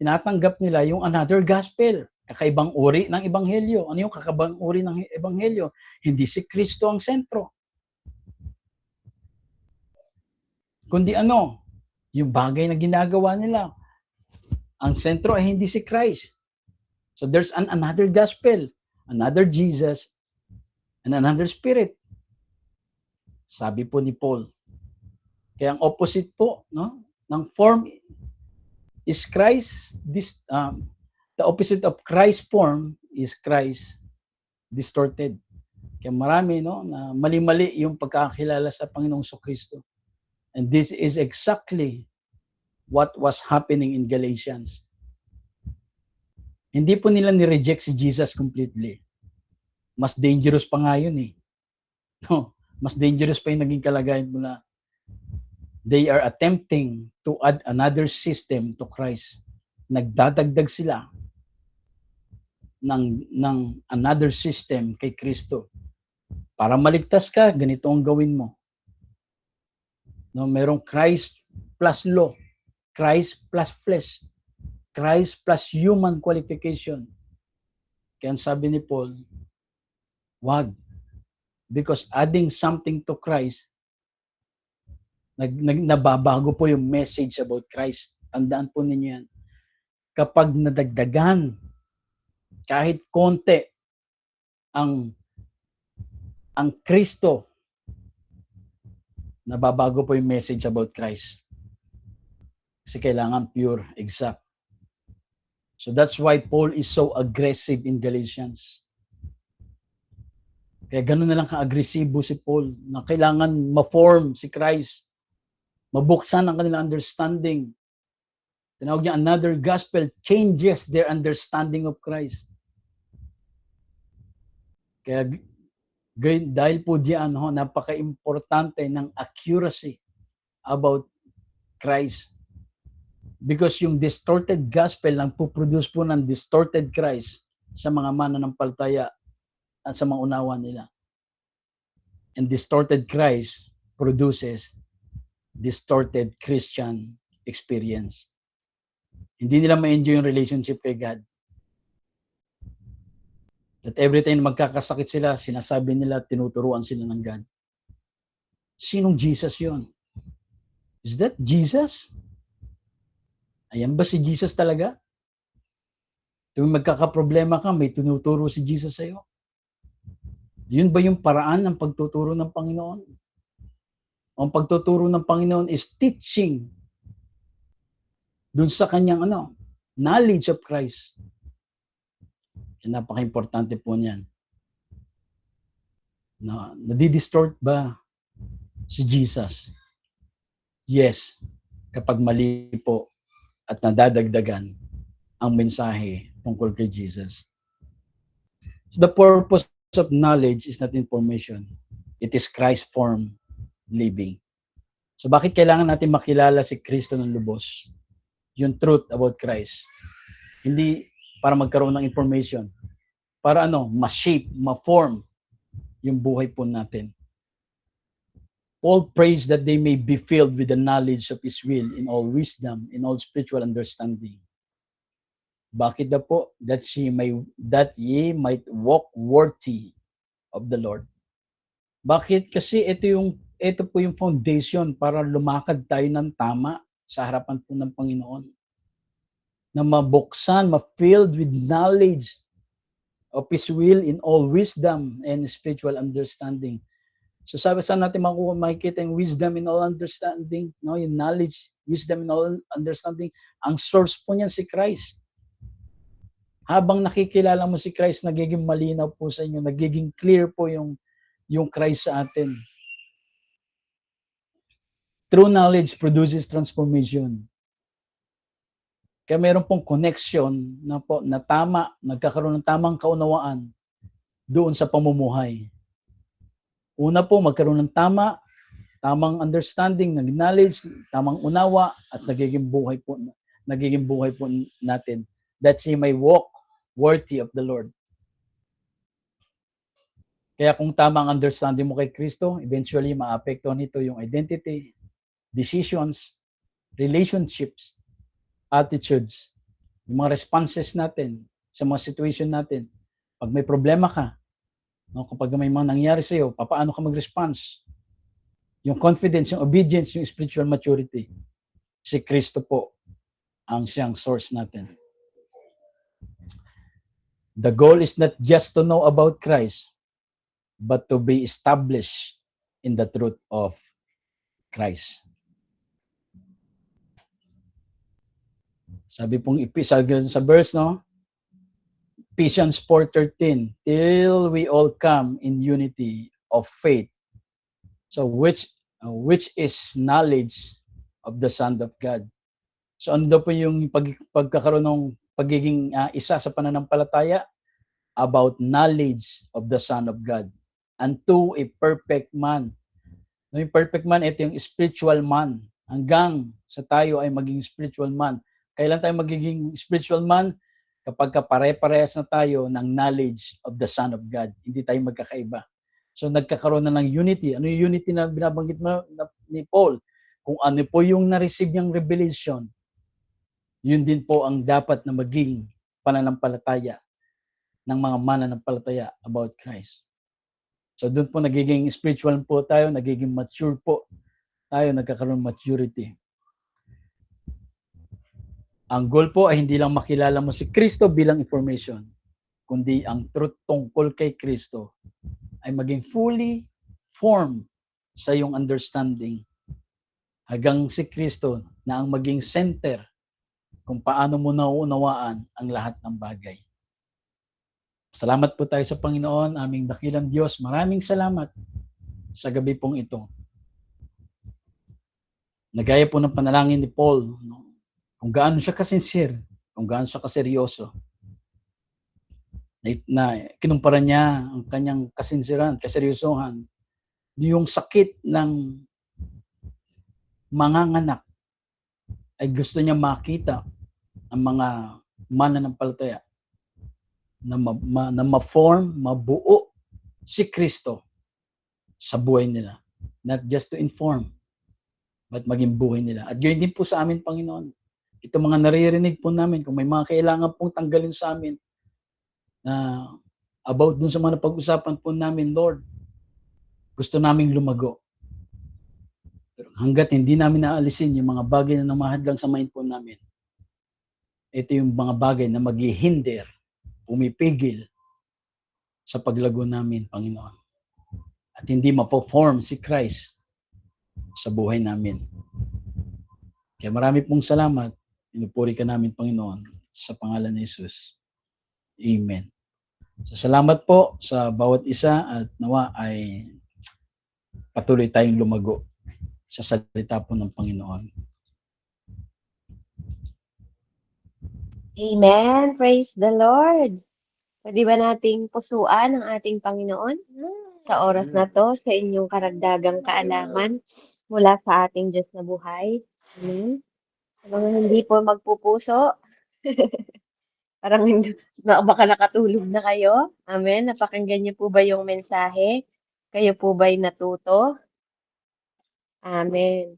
Tinatanggap nila yung another gospel. Kakaibang uri ng ebanghelyo. Ano yung kakaibang uri ng ebanghelyo? Hindi si Kristo ang sentro. Kundi ano? Yung bagay na ginagawa nila. Ang sentro ay hindi si Christ. So there's another gospel, another Jesus, and another spirit. Sabi po ni Paul. Kaya ang opposite po, no, ng form is Christ. The opposite of Christ form is Christ distorted. Kaya marami, no, na mali-mali yung pagkakilala sa Panginoong Kristo. And this is exactly what was happening in Galatians. Hindi po nila ni-reject si Jesus completely. Mas dangerous pa nga yun eh. No, mas dangerous pa yung naging kalagayan mula. They are attempting to add another system to Christ. Nagdadagdag sila ng another system kay Kristo. Para maligtas ka, ganito ang gawin mo. No, merong Christ plus law, Christ plus flesh, Christ plus human qualification. Kaya sabi ni Paul, wag. Because adding something to Christ, nababago po yung message about Christ. Tandaan po ninyo yan. Kapag nadagdagan, kahit konti, ang Kristo, nababago po yung message about Christ. Kasi kailangan pure, exact. So that's why Paul is so aggressive in Galatians. Kaya gano'n na lang ka-agresibo si Paul na kailangan ma-form si Christ. Mabuksan ang kanilang understanding. Tinawag niya another gospel changes their understanding of Christ. Kaya dahil po diyan, napaka-importante ng accuracy about Christ. Because yung distorted gospel nagpo-produce po ng distorted Christ sa mga mananampalataya at sa mga unawa nila. And distorted Christ produces distorted Christian experience. Hindi nila ma-enjoy yung relationship kay God. That every time magkakasakit sila, sinasabi nila, tinuturuan sila ng God. Sinong Jesus yon? Is that Jesus? Ayan ba si Jesus talaga? Tuwing magkakaproblema ka, may tinuturo si Jesus sa'yo? Yun ba yung paraan ng pagtuturo ng Panginoon? Ang pagtuturo ng Panginoon is teaching dun sa kanyang knowledge of Christ. Napaka-importante po niyan. Nadidistort ba si Jesus? Yes, kapag mali po at nadadagdagan ang mensahe tungkol kay Jesus. So the purpose of knowledge is not information. It is Christ form living. So bakit kailangan natin makilala si Kristo ng lubos? Yung truth about Christ. Hindi para magkaroon ng information. Para ma-shape, ma-form yung buhay po natin. Paul prays that they may be filled with the knowledge of His will in all wisdom, in all spiritual understanding. Bakit na po? That ye might walk worthy of the Lord. Bakit? Kasi ito po yung foundation para lumakad tayo ng tama sa harapan po ng Panginoon. Na mabuksan, ma-filled with knowledge of His will in all wisdom and spiritual understanding. So saan natin makikita yung wisdom in all understanding? No? Yung knowledge, wisdom in all understanding. Ang source po niyan si Christ. Habang nakikilala mo si Christ, nagiging malinaw po sa inyo, nagiging clear po yung Christ sa atin. True knowledge produces transformation. Kaya meron pong connection na tama, nagkakaroon ng tamang kaunawaan doon sa pamumuhay. Una po, magkaroon ng tamang understanding, ng knowledge, tamang unawa, at nagiging buhay po natin. That ye may walk worthy of the Lord. Kaya kung tama ang understanding mo kay Kristo, eventually maapektuhan nito yung identity, decisions, relationships, attitudes, yung mga responses natin sa mga situation natin. Pag may problema ka, no, kapag may mga nangyari sa iyo, paano ka mag-response? Yung confidence, yung obedience, yung spiritual maturity. Si Kristo po ang siyang source natin. The goal is not just to know about Christ, but to be established in the truth of Christ. Sabi pong sa verse, no? Ephesians 4:13, till we all come in unity of faith. So which is knowledge of the Son of God. So ano daw po yung pagkakaroon ng pagiging isa sa pananampalataya? About knowledge of the Son of God. Unto a perfect man. No, yung perfect man, ito yung spiritual man. Hanggang sa tayo ay maging spiritual man. Kailan tayo magiging spiritual man? Kapag pare-parehas na tayo ng knowledge of the Son of God. Hindi tayo magkakaiba. So nagkakaroon na ng unity. Ano yung unity na binabanggit ni Paul? Kung ano po yung na-receive niyang revelation, yun din po ang dapat na maging pananampalataya ng mga mananampalataya about Christ. So doon po nagiging spiritual po tayo, nagiging mature po tayo, nagkakaroon maturity. Ang goal po ay hindi lang makilala mo si Kristo bilang information, kundi ang truth tungkol kay Kristo ay maging fully formed sa iyong understanding hanggang si Kristo na ang maging center kung paano mo nauunawaan ang lahat ng bagay. Salamat po tayo sa Panginoon, aming dakilang Diyos. Maraming salamat sa gabi pong ito. Nagaya po ng panalangin ni Paul, no? Kung gaano siya kasincere, kung gaano siya kaseryoso, na kinumpara niya ang kanyang kasinsiran, kaseryosohan, yung sakit ng manganganak ay gusto niya makita ang mga mananampalataya na ma-form, mabuo si Kristo sa buhay nila. Not just to inform, but maging buhay nila. At gayon din po sa amin, Panginoon. Ito mga naririnig po namin, kung may mga kailangan pong tanggalin sa amin na about dun sa mga napag-usapan po namin, Lord, gusto naming lumago. Pero hanggat hindi namin naalisin yung mga bagay na namahadlang sa mind po namin, ito yung mga bagay na maghihinder, pumipigil sa paglago namin, Panginoon. At hindi mapo-form si Christ sa buhay namin. Kaya marami pong salamat. Pinupuri ka namin, Panginoon, sa pangalan ni Jesus. Amen. So, salamat po sa bawat isa at nawa ay patuloy tayong lumago sa salita po ng Panginoon. Amen. Praise the Lord. Pwede ba nating pusuan ang ating Panginoon sa oras na to, sa inyong karagdagang kaalaman mula sa ating Diyos na buhay? Amen. Sa mga hindi po magpupuso, parang baka nakatulog na kayo. Amen. Napakinggan niyo po ba yung mensahe? Kayo po ba'y natuto? Amen.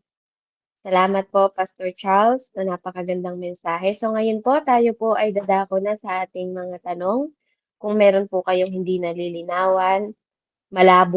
Salamat po, Pastor Charles, na napakagandang mensahe. So ngayon po, tayo po ay dadako na sa ating mga tanong. Kung meron po kayong hindi nalilinawan, malabo